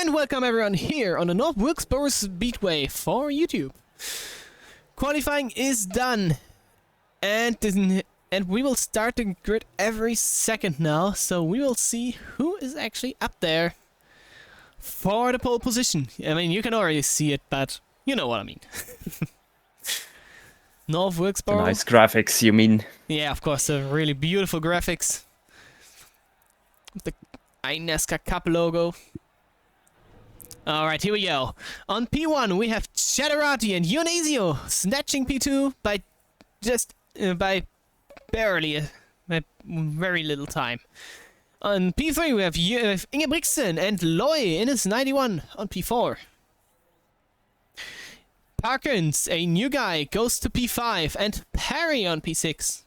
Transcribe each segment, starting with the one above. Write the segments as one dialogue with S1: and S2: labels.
S1: and welcome everyone here on the Nothwilkboro Speedway for YouTube. Qualifying is done, and we will start the grid every second now, so we will see who is actually up there for the pole position. I mean, you can already see it, but you know what I mean. Nothwilkboro.
S2: Nice graphics, you mean?
S1: Yeah, of course, the really beautiful graphics. The iNascar Cup logo. Alright, here we go. On P1 we have Chatterati and Dionisio snatching P2 by just by barely by very little time. On P3 we have Ingebrigtsen and Loy in his 91 on P4. Parkins, a new guy, goes to P5 and Perry on P6.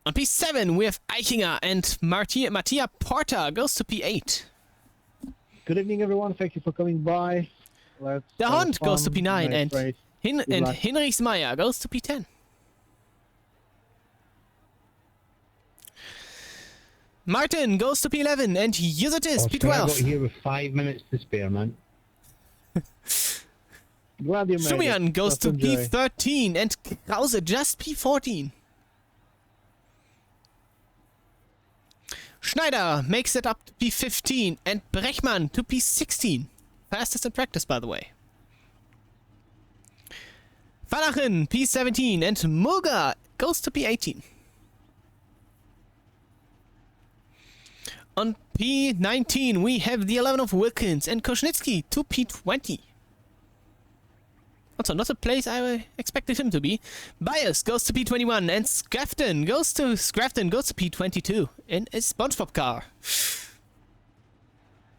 S1: On P7 we have Eichinger and Mattia Porta goes to P8.
S3: Good evening, everyone. Thank you for coming by.
S1: The Hunt goes to P9 and Hinrichsmeyer goes to P10. Martin goes to P11 and Yuzatis P12.
S3: I got here with 5 minutes to spare, man. Glad you made
S1: Shumian
S3: it.
S1: goes to
S3: Enjoy.
S1: P13 and Krause just P14. Schneider makes it up to P15 and Brechmann to P16. Fastest in practice, by the way. Vanachen P17 and Mulga goes to P18. On P19 we have the 11 of Wilkins and Koschnitsky to P20. Also not a place I expected him to be. Bias goes to P21 and Scrafton goes to P22 in a SpongeBob car.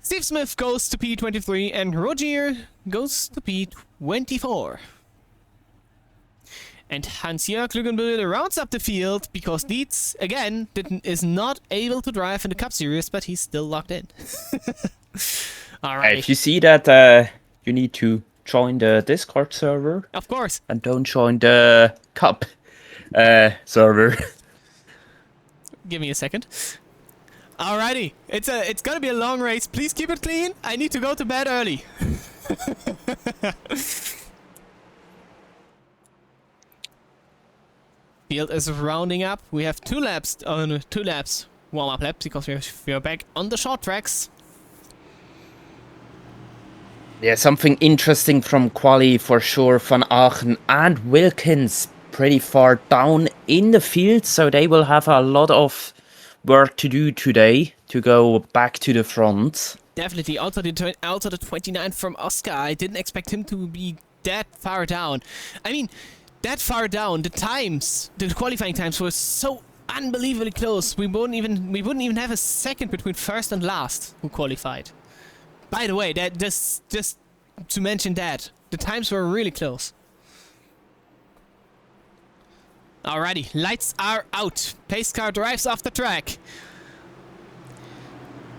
S1: Steve Smith goes to P23 and Rogier goes to P24. And Hans-Jörg Lügenbühl rounds up the field because Dietz, again, is not able to drive in the Cup Series, but he's still locked in. Alright.
S2: If you see that, you need to join the Discord server.
S1: Of course.
S2: And don't join the Cup server.
S1: Give me a second. Alrighty. It's gonna be a long race. Please keep it clean. I need to go to bed early. Field is rounding up. We have 2 laps, warm-up laps, because we are back on the short tracks.
S2: Yeah, something interesting from Quali for sure. Van Aachen and Wilkins pretty far down in the field, so they will have a lot of work to do today to go back to the front.
S1: Definitely. Also the 29 from Oscar. I didn't expect him to be that far down. I mean, that far down. The qualifying times were so unbelievably close. We wouldn't even have a second between first and last who qualified. By the way, that just to mention that the times were really close. Alrighty, lights are out. Pace car drives off the track.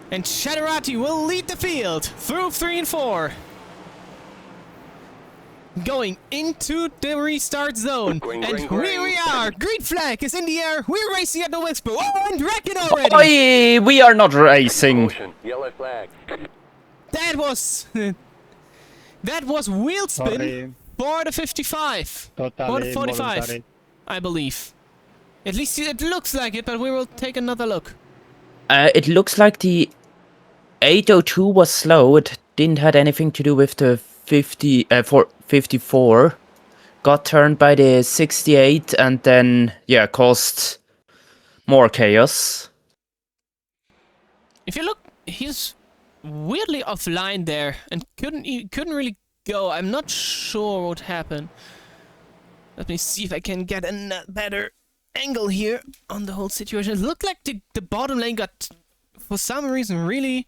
S1: And Chatterati will lead the field through 3 and 4. Going into the restart zone. And here we are. Green flag is in the air. We're racing at the Whisper. Oh, and wrecking already.
S2: Oi, we are not racing.
S4: Yellow flag.
S1: That was wheel spin for the 55. For the 45, I believe. At least it looks like it, but we will take another look.
S2: It looks like the 802 was slow. It didn't have anything to do with the 54. Got turned by the 68 and then, yeah, caused more chaos.
S1: If you look, he's weirdly offline there and couldn't really go. I'm not sure what happened. Let me see if I can get a better angle here on the whole situation. It looked like the bottom lane got, for some reason, really...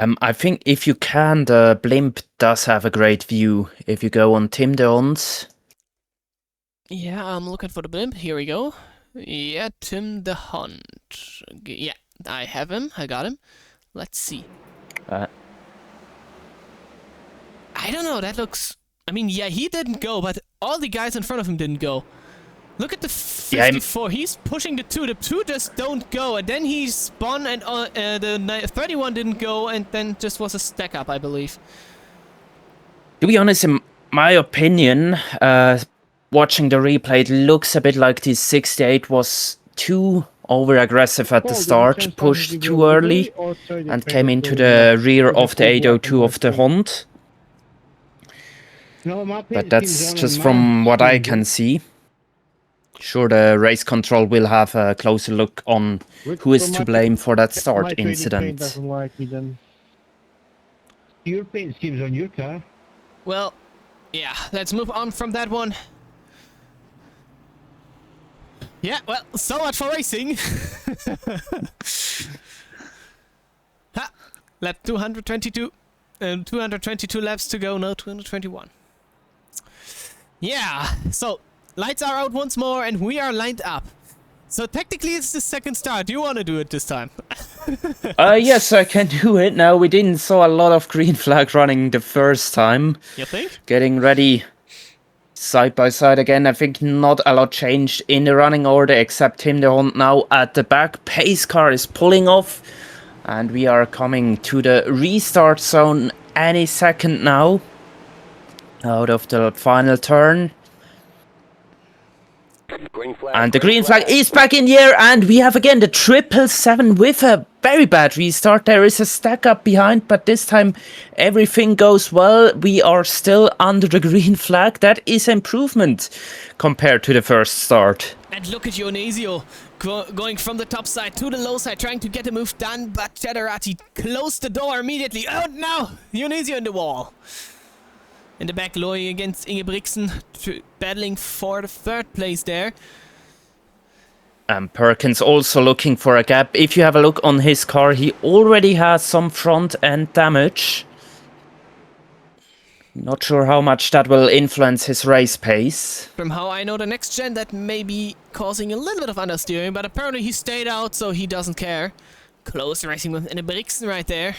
S2: I think if you can, the blimp does have a great view. If you go on Tim de Ons.
S1: Yeah, I'm looking for the blimp. Here we go. Yeah, Tim the Hunt. Yeah, I have him. I got him. Let's see. I don't know. That looks... I mean, yeah, he didn't go, but all the guys in front of him didn't go. Look at the 54. He's pushing the 2. The 2 just don't go. And then he spun and the 31 didn't go. And then just was a stack up, I believe.
S2: To be honest, in my opinion, watching the replay, it looks a bit like the 68 was too over-aggressive at the start, pushed too early, and came into the rear of the 802 of the Hond. But that's just from what I can see. Sure, the race control will have a closer look on who is to blame for that start incident.
S3: Your paint schemes on your car.
S1: Well, yeah, let's move on from that one. Yeah, well, so much for racing. Ha! Lap 222. 222 laps to go, no 221. Yeah, so lights are out once more and we are lined up. So technically it's the second start. Do you want to do it this time?
S2: Yes, I can do it now. We didn't saw a lot of green flag running the first time.
S1: You think?
S2: Getting ready side by side again. I think not a lot changed in the running order except Tim de Hond now at the back. Pace car is pulling off and we are coming to the restart zone any second now. Out of the final turn. And the green flag is back in the air, and we have again the 777 with a very bad restart. There is a stack up behind, but this time everything goes well. We are still under the green flag. That is improvement compared to the first start.
S1: And look at Ionesio going from the top side to the low side, trying to get the move done, but Cederati closed the door immediately. Oh no! Ionesio in the wall. In the back, Loy against Ingebrigtsen, battling for the third place there.
S2: Perkins also looking for a gap. If you have a look on his car, he already has some front end damage. Not sure how much that will influence his race pace.
S1: From how I know the next gen, that may be causing a little bit of understeering, but apparently he stayed out, so he doesn't care. Close racing with Ingebrigtsen right there,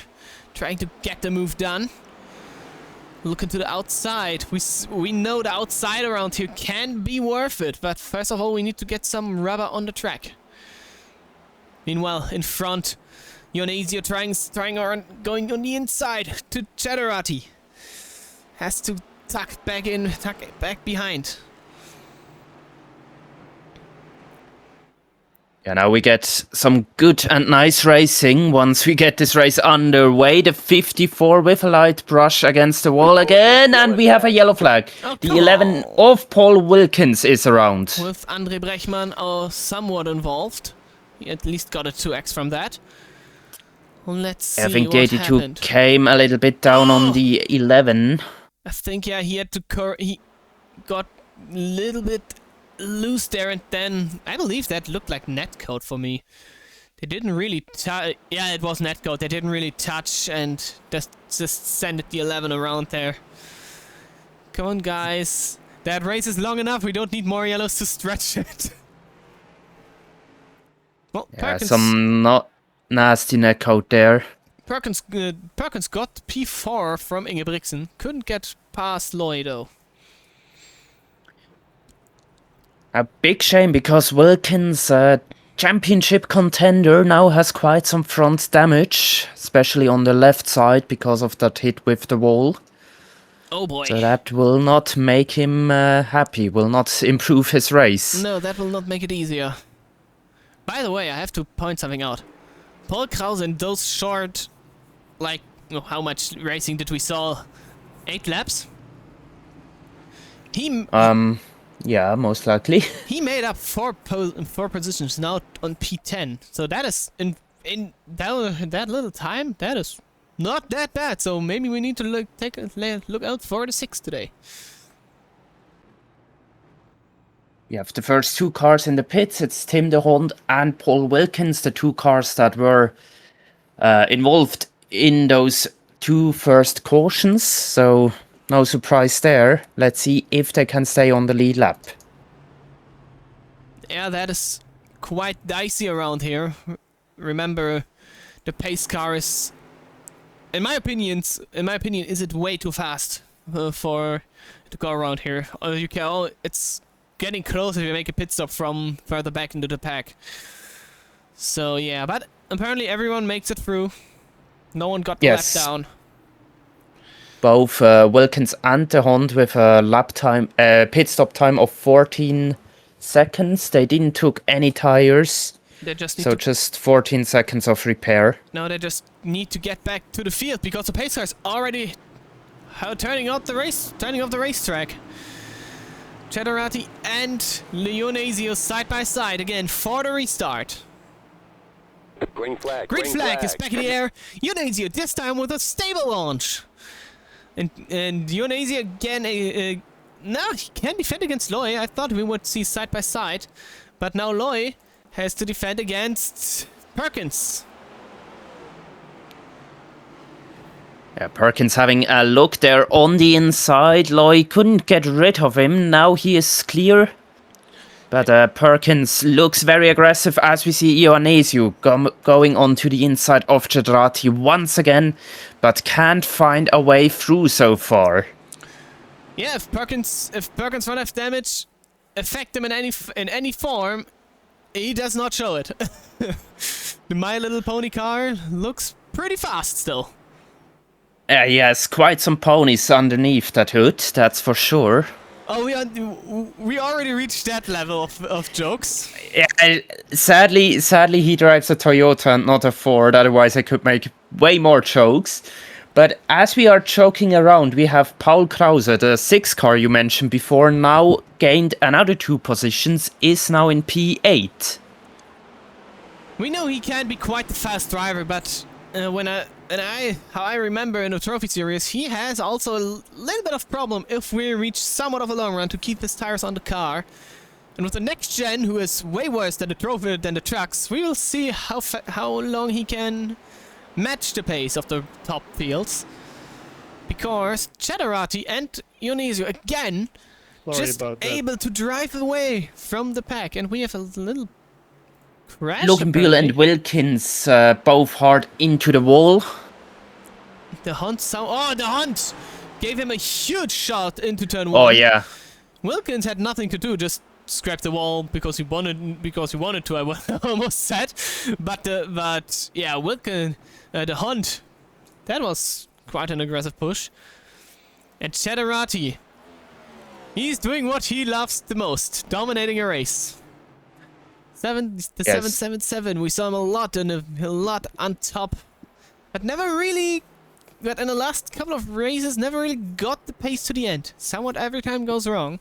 S1: trying to get the move done. Looking to the outside. We know the outside around here can be worth it, but first of all we need to get some rubber on the track. Meanwhile, in front, Ionesio going on the inside to Cederati. Has to tuck back behind.
S2: Yeah, now we get some good and nice racing once we get this race underway. The 54 with a light brush against the wall again, and we have a yellow flag.
S1: Oh,
S2: the 11 of Paul Wilkins is around.
S1: With Andre Brechmann somewhat involved. He at least got a 2x from that. Let's see.
S2: I think
S1: what
S2: the 82
S1: happened.
S2: came a little bit down on the 11.
S1: I think, yeah, he had to he got a little bit loose there, and then I believe that looked like netcode for me. They didn't really touch. Yeah, it was netcode. They didn't really touch and just send it the 11 around there. Come on, guys. That race is long enough. We don't need more yellows to stretch it. Well,
S2: Yeah,
S1: Perkins,
S2: some not nasty netcode there.
S1: Perkins got P4 from Ingebrigtsen. Couldn't get past Loy though.
S2: A big shame because Wilkins, championship contender, now has quite some front damage, especially on the left side because of that hit with the wall.
S1: Oh boy.
S2: So that will not make him happy, will not improve his race.
S1: No, that will not make it easier. By the way, I have to point something out. Paul Krause in those short, like, how much racing did we saw? 8 laps?
S2: Yeah, most likely.
S1: He made up 4 positions now on P10. So that is, in that little time, that is not that bad. So maybe we need to look out for the 6 today.
S2: You have the first 2 cars in the pits. It's Tim de Hond and Paul Wilkins, the 2 cars that were involved in those 2 first cautions. So no surprise there. Let's see if they can stay on the lead lap.
S1: Yeah, that is quite dicey around here. Remember, the pace car is, in my opinion, is it way too fast for to go around here. You can, it's getting close if you make a pit stop from further back into the pack. So yeah, but apparently everyone makes it through. No one got
S2: Yes.
S1: left down.
S2: Both Wilkins and the Hunt with a pit stop time of 14 seconds. They didn't took any tires,
S1: They just need
S2: so just 14 seconds of repair.
S1: now they just need to get back to the field because the pace car is already turning off the racetrack. Cheddarati and Leonesio side by side again for the restart.
S4: Green flag.
S1: Green flag is back in the air. Leonesio this time with a stable launch. And Leonesio again. Now he can defend against Loy. I thought we would see side by side, but now Loy has to defend against Perkins.
S2: Yeah, Perkins having a look there on the inside. Loy couldn't get rid of him. Now he is clear. But Perkins looks very aggressive as we see Ionesio going onto the inside of Cheddarati once again, but can't find a way through so far.
S1: Yeah, if Perkins won't have damage affect him in any form, he does not show it. The My Little Pony car looks pretty fast still.
S2: He has quite some ponies underneath that hood, that's for sure.
S1: Oh, we already reached that level of jokes.
S2: Yeah, sadly he drives a Toyota and not a Ford, otherwise I could make way more jokes. But as we are joking around, we have Paul Krause, the 6 car you mentioned before, now gained another 2 positions, is now in P8.
S1: We know he can be quite the fast driver, but how I remember in the trophy series, he has also a little bit of problem if we reach somewhat of a long run to keep his tires on the car. And with the next gen, who is way worse than the trucks, we will see how long he can match the pace of the top fields. Because Cheddarati and Ionesio again just able to drive away from the pack, and we have a little crash.
S2: Loganbiel and Wilkins both hard into the wall.
S1: The Hunt gave him a huge shot into turn 1.
S2: Oh yeah.
S1: Wilkins had nothing to do, just scrap the wall because he wanted to. I almost said, but yeah, Wilkins, the Hunt, that was quite an aggressive push. And Cheddarati, he's doing what he loves the most, dominating a race. 777. We saw him a lot on top, but in the last couple of races, never really got the pace to the end. Somewhat every time goes wrong.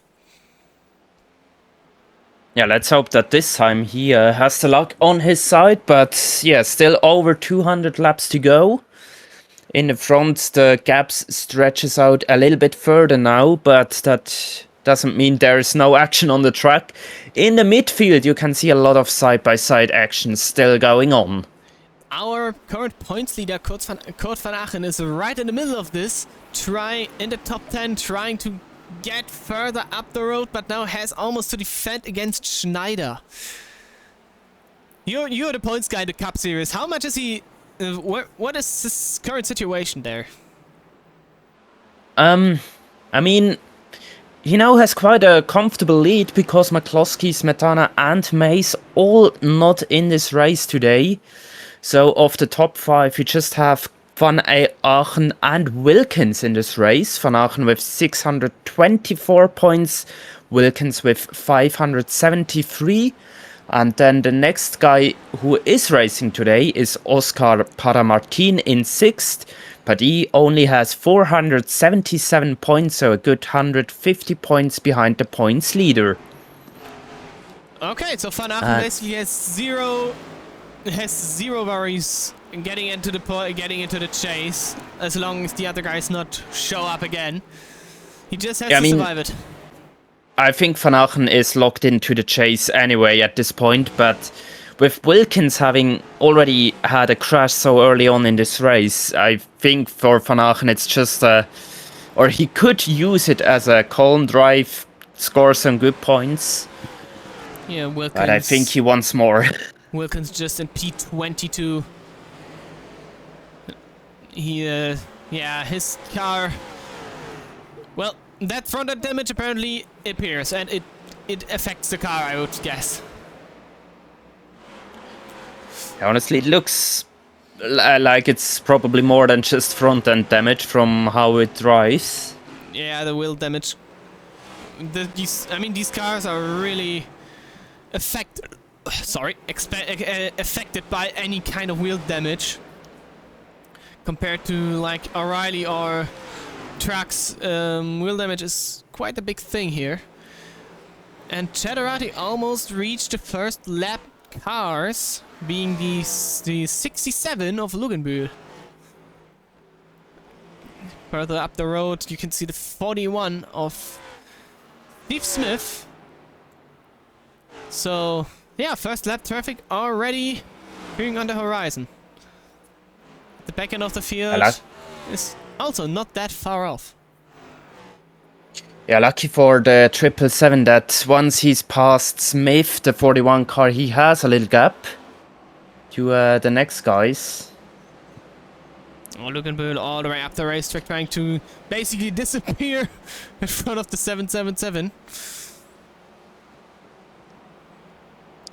S2: Yeah, let's hope that this time he has the luck on his side, but yeah, still over 200 laps to go. In the front, the gaps stretches out a little bit further now, but that doesn't mean there is no action on the track. In the midfield, you can see a lot of side-by-side action still going on.
S1: Our current points leader, Kurt van Achen, is right in the middle of this, in the top 10, trying to get further up the road, but now has almost to defend against Schneider. You're the points guy in the Cup Series. How much is he? What is his current situation there?
S2: I mean, he now has quite a comfortable lead because McCloskey, Smetana and Mace all not in this race today. So of the top 5, we just have Van Aachen and Wilkins in this race. Van Aachen with 624 points, Wilkins with 573. And then the next guy who is racing today is Oscar Paramartin in 6th. But he only has 477 points, so a good 150 points behind the points leader.
S1: Okay, so Van Aachen basically has zero worries getting into the chase, as long as the other guys not show up again. He just has to survive it.
S2: I think Van Aachen is locked into the chase anyway at this point, but with Wilkins having already had a crash so early on in this race, I think for Van Aachen it's just or he could use it as a calm drive, score some good points.
S1: Yeah, Wilkins.
S2: But I think he wants more.
S1: Wilkins just in P22. His car. Well, that front end damage apparently appears, and it it affects the car, I would guess.
S2: Honestly, it looks like it's probably more than just front-end damage from how it drives.
S1: Yeah, the wheel damage. These cars are really affected by any kind of wheel damage. Compared to like O'Reilly or trucks, wheel damage is quite a big thing here. And Cheddarati almost reached the first lap cars, being the 67 of Luganbühl. Further up the road, you can see the 41 of Steve Smith. So, yeah, first lap traffic already appearing on the horizon. The back end of the field is also not that far off.
S2: Yeah, lucky for the 777 that once he's past Smith, the 41 car, he has a little gap to the next guys.
S1: Oh, Luganbühl all the way up the racetrack trying to basically disappear in front of the 777.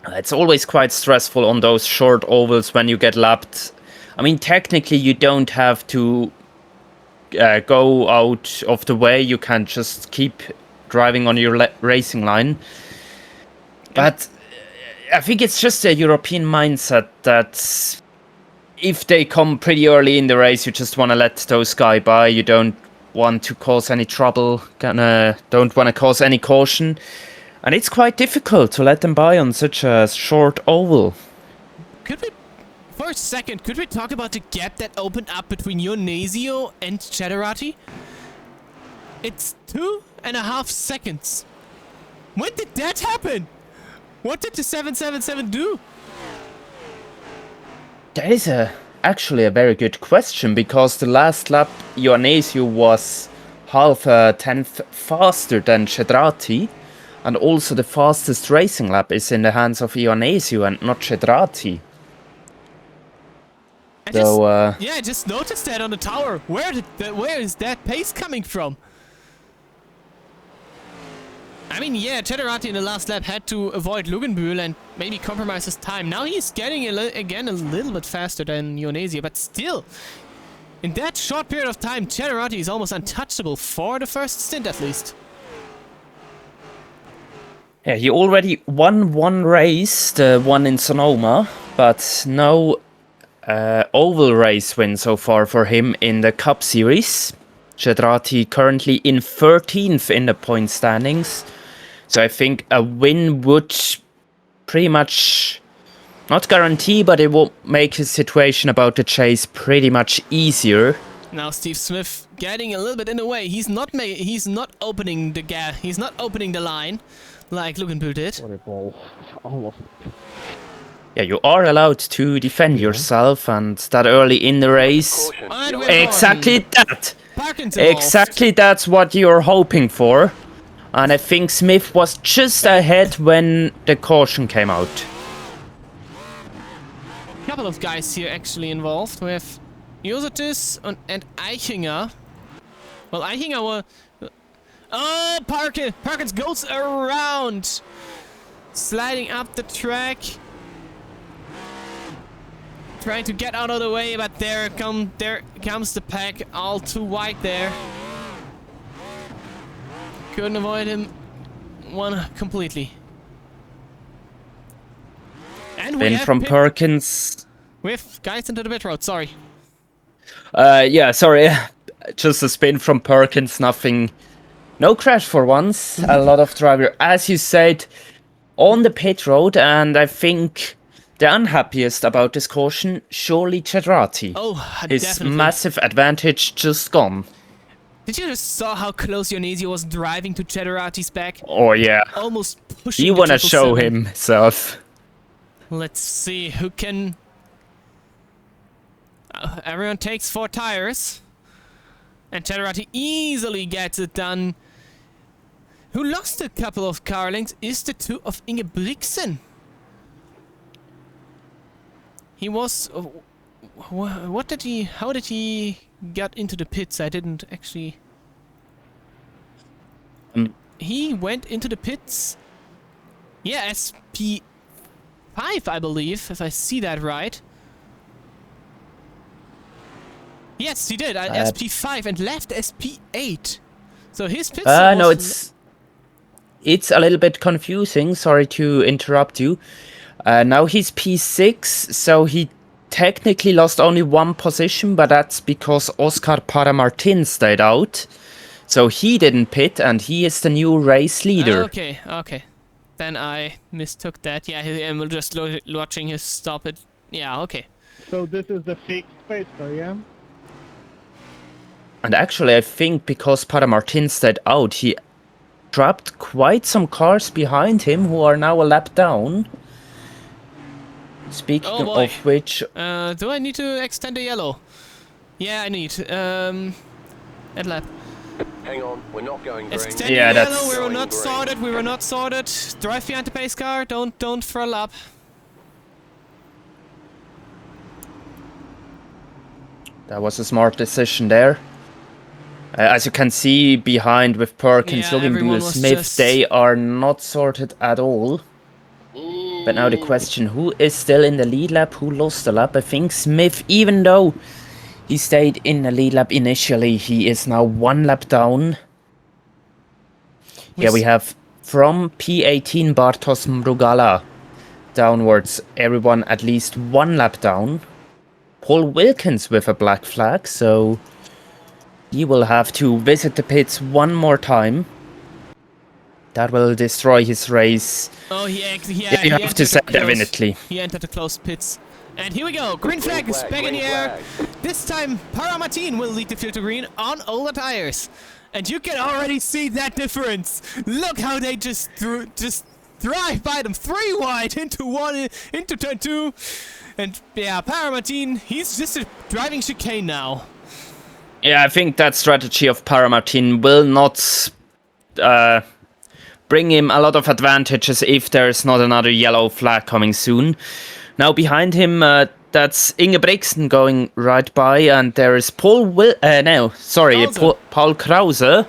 S2: It's always quite stressful on those short ovals when you get lapped. I mean, technically you don't have to go out of the way. You can just keep driving on your racing line. But I think it's just a European mindset that if they come pretty early in the race, you just want to let those guys by. You don't want to cause any trouble, don't want to cause any caution. And it's quite difficult to let them by on such a short oval.
S1: Could we, for a second, could we talk about the gap that opened up between Ionesio and Cheddarati? It's 2.5 seconds. When did that happen? What did the 777 do?
S2: That is actually a very good question, because the last lap Ionesio was half a tenth faster than Cheddarati. And also the fastest racing lap is in the hands of Ionesio and not Cheddarati.
S1: I just noticed that on the tower. Where is that pace coming from? I mean, yeah, Cheddarati in the last lap had to avoid Luganbühl and maybe compromise his time. Now he's getting again a little bit faster than Ionesio, but still, in that short period of time, Cheddarati is almost untouchable for the first stint at least.
S2: Yeah, he already won one race, the one in Sonoma, but no oval race win so far for him in the Cup Series. Cheddarati currently in 13th in the point standings. So I think a win would pretty much, not guarantee, but it will make his situation about the chase pretty much easier.
S1: Now Steve Smith getting a little bit in the way. He's not opening the gap. He's not opening the line like Luganbühl did.
S2: Yeah, you are allowed to defend yourself, and that early in the race. Exactly that. Exactly that's what you're hoping for. And I think Smith was just ahead when the caution came out.
S1: A couple of guys here actually involved. We have Josetis and Eichinger. Well, Eichinger was... Oh, Parkins goes around. Sliding up the track. Trying to get out of the way, but there comes the pack all too wide there. Couldn't avoid him completely. And we have
S2: from Perkins.
S1: We have guys into the pit road, sorry.
S2: Yeah, sorry. Just a spin from Perkins, nothing. No crash for once. A lot of driver, as you said, on the pit road, and I think the unhappiest about this caution, surely Cheddarati.
S1: Oh,
S2: his
S1: definitely.
S2: Massive advantage just gone.
S1: Did you just saw how close Ionesio was driving to Cheddarati's back?
S2: Oh yeah.
S1: Almost pushing.
S2: You wanna show himself.
S1: Let's see who can. Everyone takes 4 tires, and Cheddarati easily gets it done. Who lost a couple of car lengths is the 2 of Ingebrigtsen. He was... what did he... How did he get into the pits? I didn't actually... He went into the pits Yeah, SP5, I believe, if I see that right. Yes, he did. SP5 and left SP8. So his pit stop
S2: No,
S1: was...
S2: it's a little bit confusing. Sorry to interrupt you. Now he's P6, so he technically lost only one position, but that's because Oscar Paramartin stayed out. So he didn't pit, and he is the new race leader.
S1: Okay, okay. Then I mistook that. Yeah, I'm just watching his stop it. Yeah, okay.
S3: So this is the fixed pace car, yeah?
S2: And actually, I think because Paramartin stayed out, he dropped quite some cars behind him who are now a lap down. Speaking of which...
S1: do I need to extend the yellow? Yeah, I need. At lap.
S4: Hang on, we're not going green.
S1: Extend
S2: Yeah,
S1: the yellow,
S2: that's-
S1: we were
S4: Going
S1: not
S4: green.
S1: sorted, we were not sorted. Drive behind the pace car, don't throw a lap.
S2: That was a smart decision there. As you can see behind with Perkins,
S1: Yeah,
S2: Logan
S1: everyone
S2: Buell,
S1: was
S2: Smith,
S1: just-
S2: they are not sorted at all. But now the question, who is still in the lead lap? Who lost the lap? I think Smith, even though he stayed in the lead lap initially, he is now one lap down. Yeah, we have from P18 Bartosz Mrugala downwards, everyone at least one lap down. Paul Wilkins with a black flag, so he will have to visit the pits one more time. That will destroy his race.
S1: Oh,
S2: You have to say definitely.
S1: He entered the closed pits. And here we go, green flag is
S4: flag,
S1: back in the
S4: green
S1: air.
S4: flag.
S1: This time, Paramartin will lead the field to green on older tires. And you can already see that difference. Look how they just drive by them 3 wide into turn 2. And yeah, Paramartin, he's just a driving chicane now.
S2: Yeah, I think that strategy of Paramartin will not bring him a lot of advantages if there's not another yellow flag coming soon. Now behind him, that's Inge Brixen going right by, and there is Paul Paul Krause,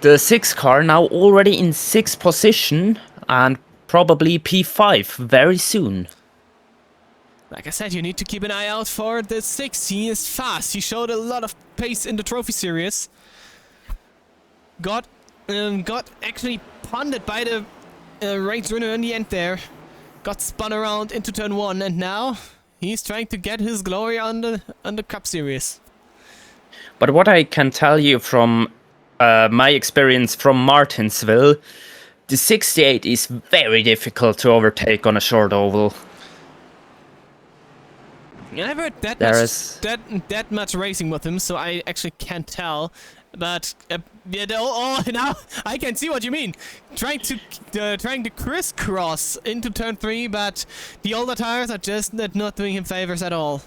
S2: the 6 car, now already in 6th position, and probably P5 very soon.
S1: Like I said, you need to keep an eye out for the 6. He is fast. He showed a lot of pace in the trophy series. Got actually ponded by the race winner in the end there. Got spun around into turn 1, and now he's trying to get his glory on the Cup Series.
S2: But what I can tell you from my experience from Martinsville, the 68 is very difficult to overtake on a short oval.
S1: Yeah, I've heard that much racing with him, so I actually can't tell. But now I can see what you mean. Trying to crisscross into turn 3, but the older tires are just not doing him favors at all.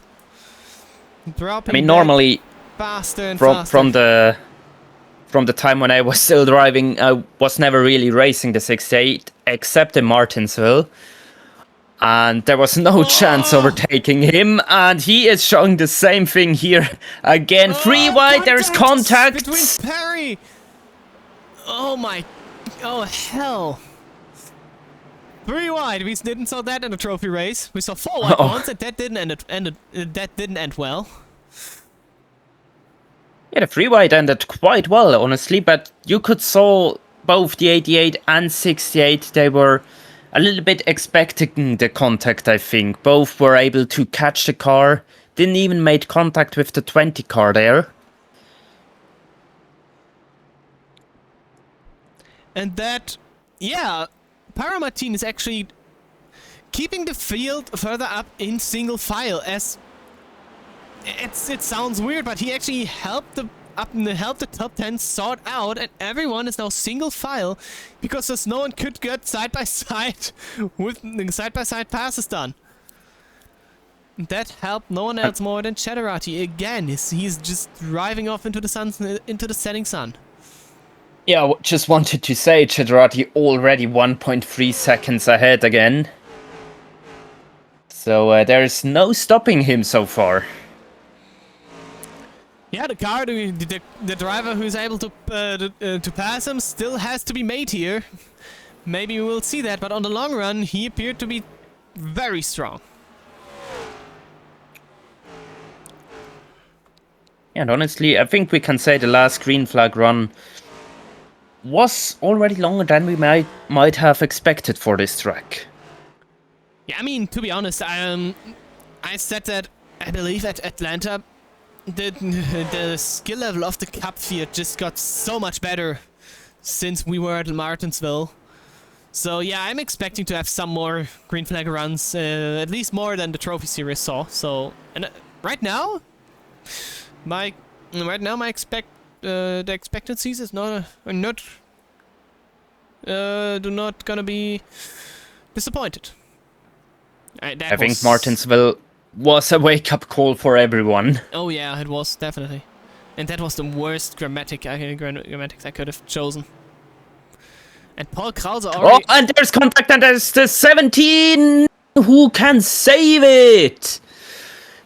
S1: Dropping.
S2: I mean, normally
S1: faster and
S2: from
S1: faster.
S2: from the time when I was still driving, I was never really racing the 68 except in Martinsville. And there was no chance overtaking him, and he is showing the same thing here again. 3 wide, there's contact
S1: between Perry. Oh hell! 3 wide. We didn't saw that in the trophy race. We saw 4 wide once, and that didn't end well.
S2: Yeah, the 3 wide ended quite well, honestly, but you could saw both the 88 and 68. They were a little bit expecting the contact, I think. Both were able to catch the car. Didn't even make contact with the 20 car there.
S1: And that, yeah, Paramartin is actually keeping the field further up in single file. As it sounds weird, but he actually helped the top 10 sort out, and everyone is now single file because there's no one could get side by side with side by side passes done. That helped no one else more than Cheddarati. Again, he's just driving off into the setting sun.
S2: Yeah, just wanted to say, Cheddarati already 1.3 seconds ahead again. So there's no stopping him so far.
S1: Yeah, the driver who's able to pass him still has to be made here. maybe we will see that, but on the long run, he appeared to be very strong.
S2: And honestly, I think we can say the last green flag run was already longer than we might have expected for this track.
S1: Yeah, I mean, to be honest, I said that I believe at Atlanta, the skill level of the Cup field just got so much better since we were at Martinsville. So yeah, I'm expecting to have some more green flag runs, at least more than the Trophy Series saw. So, and right now, the expectancies is not do not gonna be disappointed.
S2: I think Martinsville was a wake-up call for everyone.
S1: Oh yeah, it was definitely, and that was the worst grammatics I could have chosen. And Paul Krause already.
S2: Oh, and there's contact, and there's the 17. Who can save it?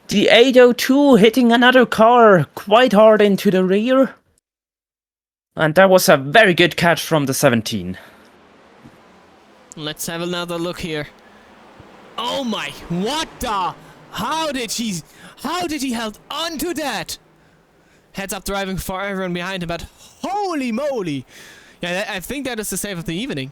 S2: The 802 hitting another car quite hard into the rear. And that was a very good catch from the 17.
S1: Let's have another look here. Oh my, what the? How did he held on to that? Heads up driving for everyone behind him, but holy moly. Yeah, I think that is the save of the evening.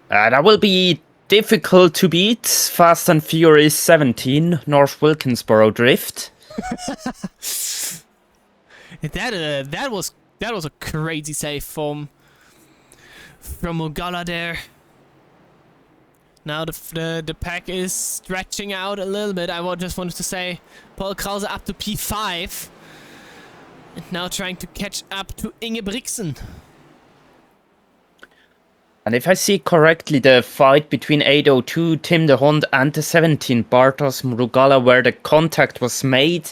S2: That will be difficult to beat. Fast and Furious 17, North Wilkesboro Drift.
S1: That was a crazy save from Mugala there. Now the pack is stretching out a little bit. I just wanted to say Paul Krause up to P5. And now trying to catch up to Ingebrigtsen.
S2: And if I see correctly, the fight between 802, Tim de Hond, and the 17, Bartosz Mrugala, where the contact was made,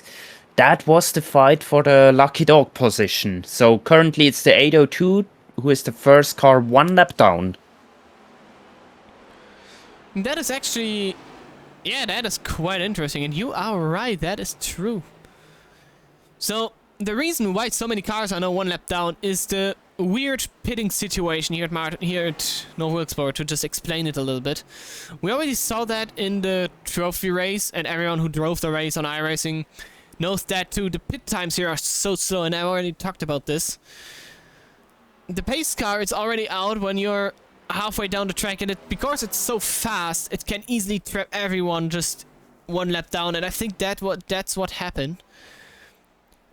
S2: that was the fight for the lucky dog position. So currently it's the 802 who is the first car 1 lap down.
S1: That is actually... Yeah, that is quite interesting. And you are right, that is true. So, the reason why so many cars are now 1 lap down is the weird pitting situation here at North Wilkesboro. To just explain it a little bit, we already saw that in the trophy race, and everyone who drove the race on iRacing knows that too. The pit times here are so slow, and I already talked about this. The pace car is already out when you're halfway down the track, and because it's so fast, it can easily trap everyone just 1 lap down, and I think that's what happened.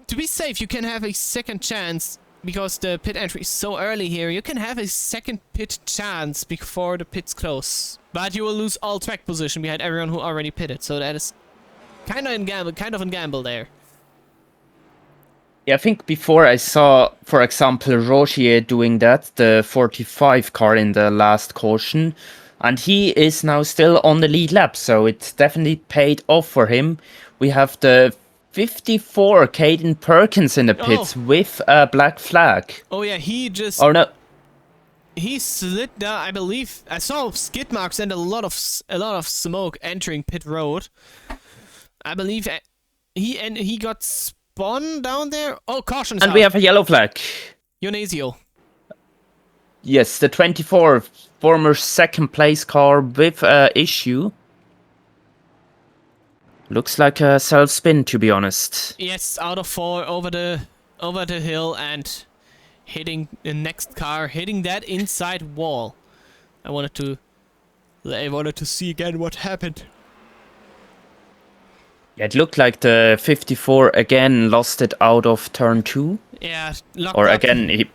S1: To be safe, you can have a second chance. Because the pit entry is so early here, you can have a second pit chance before the pits close. But you will lose all track position behind everyone who already pitted. So that is kind of a gamble there.
S2: Yeah, I think before I saw, for example, Rogier doing that, the 45 car in the last caution. And he is now still on the lead lap, so it's definitely paid off for him. We have the 54 Caden Perkins in the pits with a black flag.
S1: Oh yeah, he just...
S2: Oh no.
S1: He slid down, I believe. I saw skid marks and a lot of smoke entering pit road. I believe he got spun down there. Oh, caution!
S2: And we have a yellow flag.
S1: Ionesio.
S2: Yes, the 24 former second place car with issue. Looks like a self-spin, to be honest.
S1: Yes, out of 4 over the hill and hitting the next car, hitting that inside wall. I wanted to see again what happened.
S2: Yeah, it looked like the 54 again lost it out of turn 2.
S1: Yeah, locked
S2: or
S1: up.
S2: Again,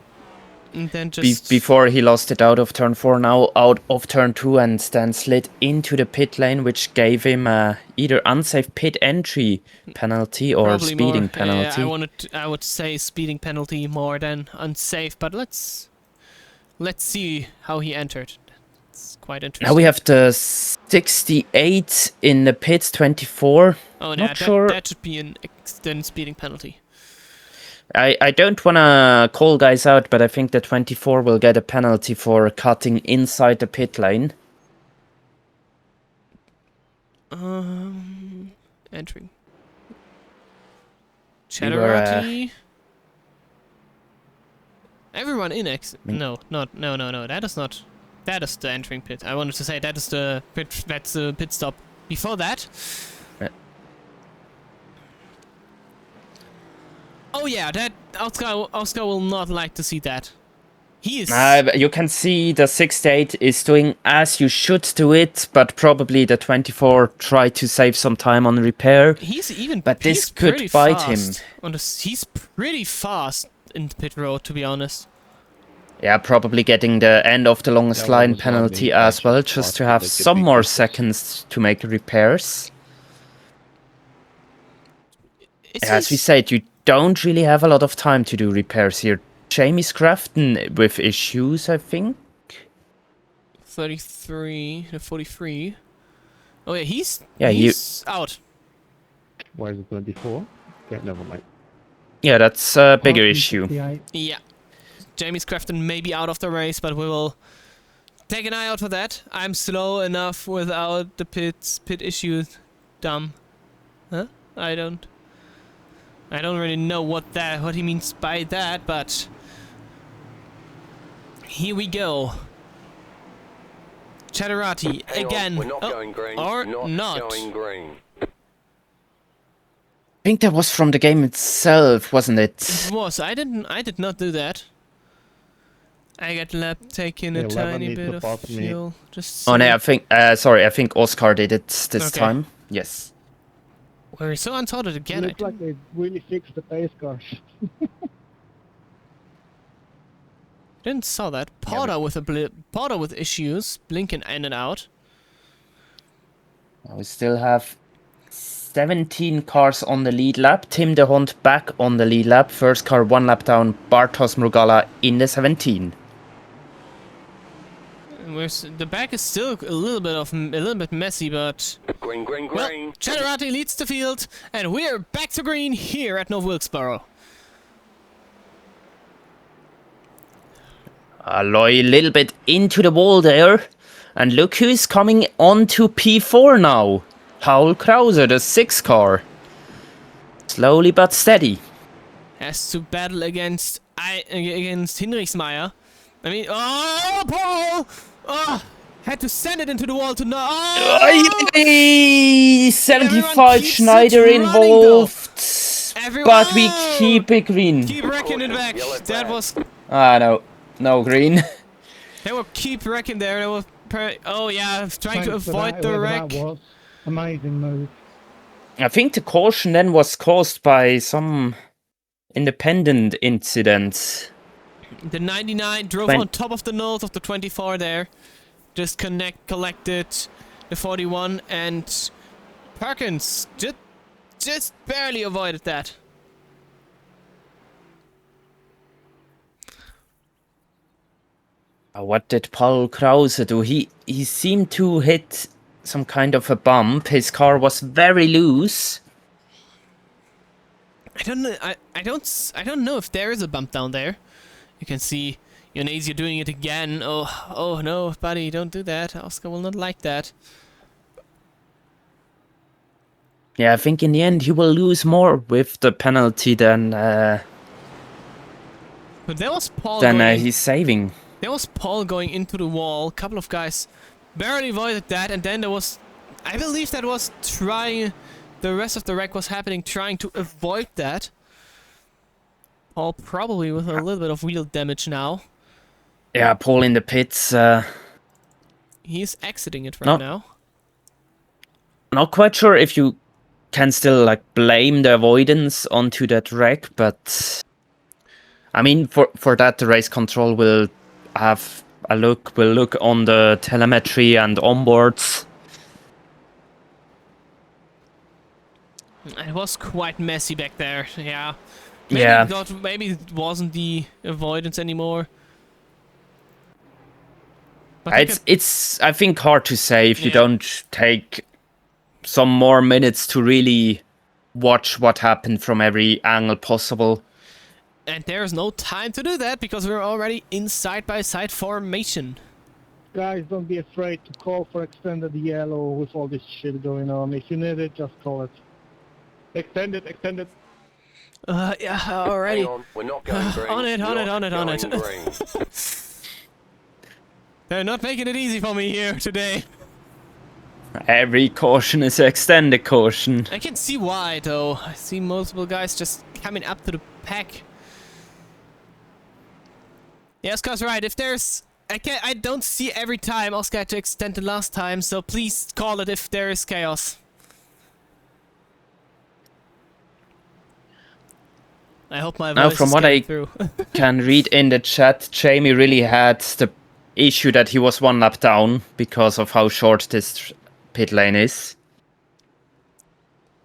S1: And then just
S2: before he lost it out of turn 4, now out of turn 2, and then slid into the pit lane, which gave him either unsafe pit entry penalty or speeding penalty.
S1: Yeah, I would say speeding penalty more than unsafe, but let's see how he entered. It's quite interesting.
S2: Now we have the 68 in the pits, 24.
S1: Oh,
S2: Not sure.
S1: That should be an extended speeding penalty.
S2: I don't want to call guys out, but I think the 24 will get a penalty for cutting inside the pit lane.
S1: Entering. Cheddarati. Everyone in X. No, no. That is not. That is the entering pit. I wanted to say that is the pit. That's the pit stop. Before that. Oh yeah, that Oscar will not like to see that. He is.
S2: You can see the 68 is doing as you should do it, but probably the 24 tried to save some time on repair.
S1: But
S2: this could bite him.
S1: He's pretty fast in the pit road, to be honest.
S2: Yeah, probably getting the end of the longest line penalty as well, just to have some more seconds to make repairs. As we said, you don't really have a lot of time to do repairs here. Jamie Scrafton with issues, I think.
S1: 33 to 43. Oh yeah, he's out.
S3: Why is it 24? Okay, never mind.
S2: Yeah, that's a bigger issue.
S1: Yeah. Jamie Scrafton may be out of the race, but we will take an eye out for that. I'm slow enough without the pit issue. Dumb. Huh? I don't really know what he means by that, but here we go. Chatterati again.
S4: We're not going green.
S1: Or
S4: not
S1: not.
S4: going green.
S2: I think that was from the game itself, wasn't it?
S1: It was. I did not do that. I got lap taking a tiny bit of fuel. Just
S2: oh no, I think sorry, I think Oscar did it this time. Yes.
S1: We're so unsorted again.
S3: It looks like they really fixed the pace cars.
S1: Didn't saw that. Porter with a Porter with issues, blinking in and out.
S2: We still have 17 cars on the lead lap. Tim de Hond back on the lead lap. First car 1 lap down. Bartosz Mrugala in the 17.
S1: The back is still a little bit messy, but
S4: Green.
S1: well, Chatterati leads the field, and we're back to green here at Nothwilkboro.
S2: Aloy a little bit into the wall there. And look who is coming on to P4 now. Paul Krause, the 6 car. Slowly but steady.
S1: Has to battle against Hinrichsmeyer. I mean, oh, Paul! Oh, had to send it into the wall to no. Oh!
S2: 75 Schneider involved. But we keep it green.
S1: Keep wrecking it back. That was.
S2: No green.
S1: They will keep wrecking there. They will. Oh yeah, trying to avoid the wreck.
S3: That was amazing move.
S2: I think the caution then was caused by some independent incident.
S1: The 99 drove on top of the nose of the 24 there. Just collected the 41, and Perkins just barely avoided that.
S2: What did Paul Krause do? He seemed to hit some kind of a bump. His car was very loose.
S1: I don't know. I don't know if there is a bump down there. You can see Ionasio doing it again. Oh no, buddy, don't do that. Oscar will not like that.
S2: Yeah, I think in the end he will lose more with the penalty than
S1: But there was Paul.
S2: He's saving.
S1: There was Paul going into the wall. A couple of guys barely avoided that, and then there was, I believe that was trying. The rest of the wreck was happening, trying to avoid that. Paul probably with a little bit of wheel damage now.
S2: Yeah, Paul in the pits.
S1: He's exiting it right now.
S2: Not quite sure if you can still blame the avoidance onto that wreck, but I mean for that the race control will have a look. Will look on the telemetry and onboards.
S1: It was quite messy back there. Yeah. Maybe it wasn't the avoidance anymore. But
S2: it's I think hard to say if you don't take some more minutes to really watch what happened from every angle possible.
S1: And there's no time to do that because we're already in side-by-side formation.
S3: Guys, don't be afraid to call for extended yellow with all this shit going on. If you need it, just call it. Extended.
S1: Yeah,
S4: Hang
S1: already.
S4: on, we're not going green.
S1: On it, on it, on it, on it.
S4: Not going green.
S1: They're not making it easy for me here today.
S2: Every caution is extended caution.
S1: I can see why, though. I see multiple guys just coming up to the pack. Yeah, Oscar's right. If there's... I don't see every time Oscar had to extend the last time, so please call it if there is chaos. I hope my voice
S2: Now, from
S1: is
S2: what
S1: getting
S2: I
S1: through.
S2: can read in the chat, Jamie really had the issue that he was 1 lap down because of how short this pit lane is.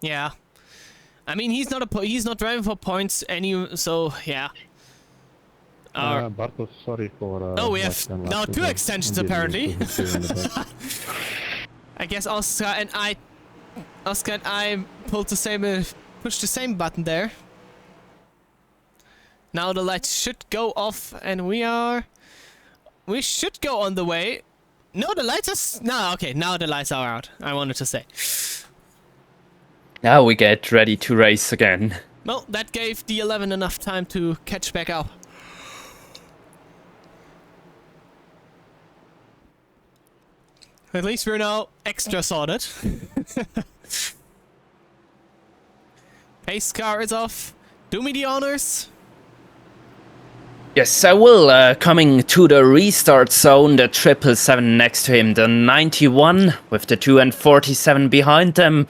S1: Yeah. I mean, he's not driving for points so yeah.
S3: Bartos, sorry for...
S1: Oh, we have now 2 extensions, apparently. I guess Oscar and I pulled the same, pushed the same button there. Now the lights should go off, and we should go on the way. No, the lights are... No, okay, now the lights are out, I wanted to say.
S2: Now we get ready to race again.
S1: Well, that gave the 11 enough time to catch back up. At least we're now extra sorted. Pace car is off. Do me the honors.
S2: Yes, I will. Coming to the restart zone, the 777 next to him, the 91 with the 2 and 47 behind them.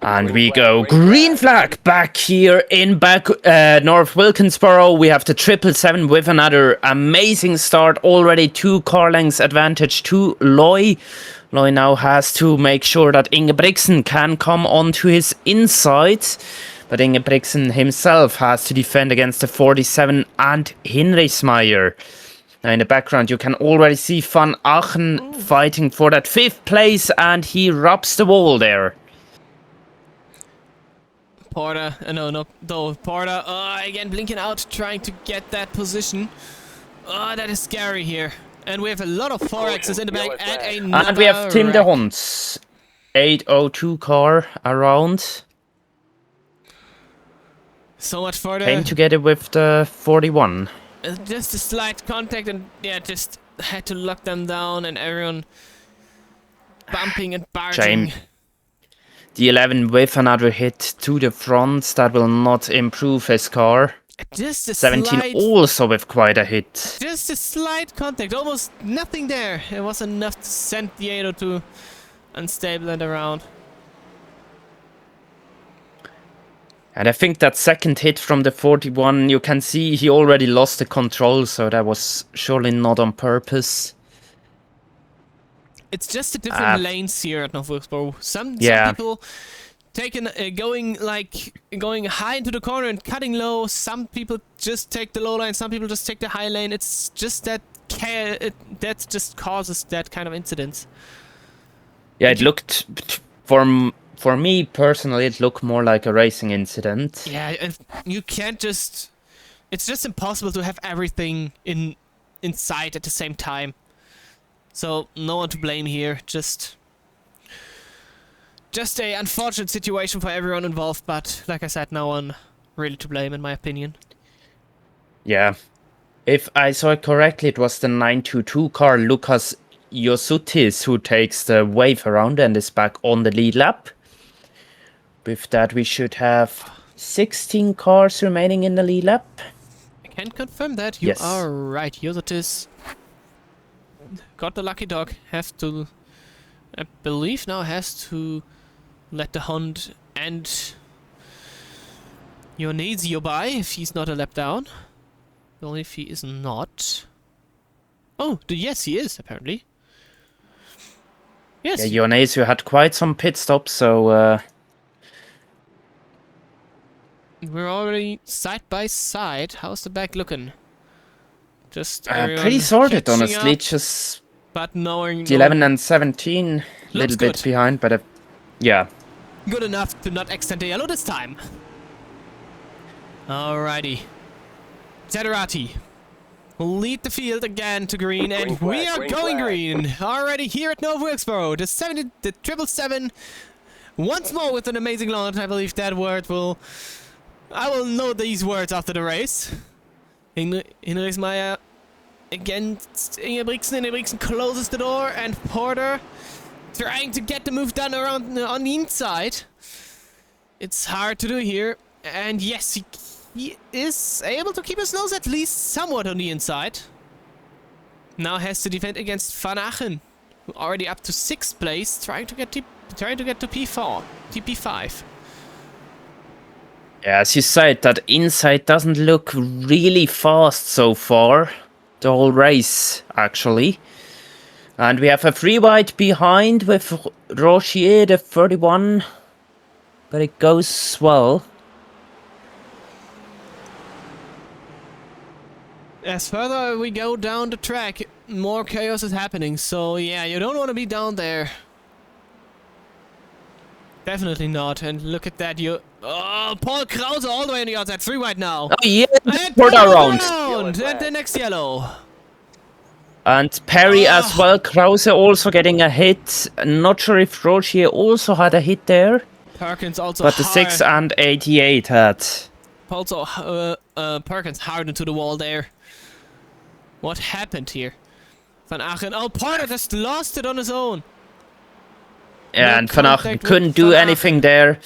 S2: And we go green flag back here in North Wilkesboro. We have the 777 with another amazing start. Already 2 car lengths advantage to Loy. Loy now has to make sure that Ingebrigtsen can come onto his inside. But Ingebrigtsen himself has to defend against the 47 and Hinrichsmeyer. Now in the background you can already see Van Aachen fighting for that 5th place, and he rubs the wall there.
S1: Porter, Porter, again blinking out, trying to get that position. That is scary here. And we have a lot of 4Xs in the back and another
S2: And we have Tim de
S1: wreck.
S2: Hond's 802 car around.
S1: So much for
S2: Came
S1: the...
S2: together with the 41.
S1: Just a slight contact and yeah, just had to lock them down and everyone bumping and barging.
S2: Shame. The 11 with another hit to the front. That will not improve his car.
S1: Just a
S2: 17
S1: slight...
S2: also with quite a hit.
S1: Just a slight contact, almost nothing there. It was enough to send the 802 unstable and around.
S2: And I think that second hit from the 41, you can see he already lost the control, so that was surely not on purpose.
S1: It's just the different lanes here at Nothwilkboro. Some people taking going high into the corner and cutting low. Some people just take the low line. Some people just take the high lane. It's just that that just causes that kind of incidents.
S2: Yeah, it looked for me personally, it looked more like a racing incident.
S1: Yeah, and you can't just... It's just impossible to have everything in sight at the same time. So, no one to blame here. Just a unfortunate situation for everyone involved, but like I said, no one really to blame in my opinion.
S2: Yeah. If I saw it correctly, it was the 922 car, Lucas Josutis, who takes the wave around and is back on the lead lap. With that, we should have 16 cars remaining in the lead lap.
S1: I can confirm that. You are right. Josutis got the lucky dog. Have to... I believe now has to let the Hond and Ionasio by if he's not a lap down. Only if he is not. Oh, yes, he is, apparently. Yes.
S2: Yeah, Ionasio had quite some pit stops, so...
S1: We're already side by side. How's the back looking? Just
S2: pretty sorted, honestly.
S1: Up,
S2: just
S1: but knowing
S2: the 11 and 17, a little bit behind, but yeah.
S1: Good enough to not extend the yellow this time. Alrighty. Zederati will lead the field again to green, and we are going green already here at Nothwilkboro. The 777 once more with an amazing launch. I believe that word will I will know these words after the race. Hinrichsmeyer against Ingebrigtsen. Ingebrigtsen closes the door, and Porter trying to get the move done around on the inside. It's hard to do here. And yes, he is able to keep his nose at least somewhat on the inside. Now has to defend against Van Achen, who already up to 6th place, trying to get to P4, TP5.
S2: Yeah, as you said, that inside doesn't look really fast so far. The whole race, actually. And we have a free wide behind with Rochier, the 31. But it goes well.
S1: As further we go down the track, more chaos is happening. So yeah, you don't want to be down there. Definitely not. And look at that, oh, Paul Krause all the way on the outside, free wide now.
S2: Oh yeah,
S1: And
S2: Porter around.
S1: And the next yellow.
S2: And Perry as well. Krause also getting a hit. Not sure if Rochier also had a hit there.
S1: Perkins also
S2: But the 6 and 88 had.
S1: Also, Perkins hard into the wall there. What happened here? Van Achen. Oh, Porter just lost it on his own.
S2: Yeah,
S1: No
S2: and Van Achen
S1: contact
S2: couldn't
S1: with
S2: do
S1: Van
S2: anything there.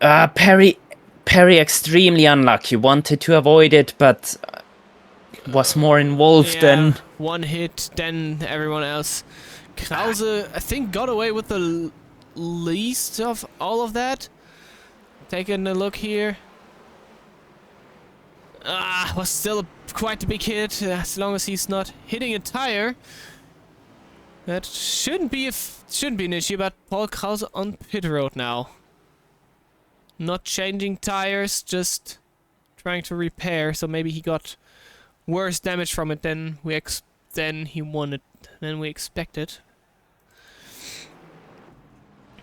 S2: Perry extremely unlucky. Wanted to avoid it, but was more involved than.
S1: One hit than everyone else. Krause, I think, got away with the least of all of that. Taking a look here. Was still quite a big hit, as long as he's not hitting a tire. That shouldn't be an issue, but Paul Krause on pit road now. Not changing tires, just trying to repair. So maybe he got worse damage from it than we expected.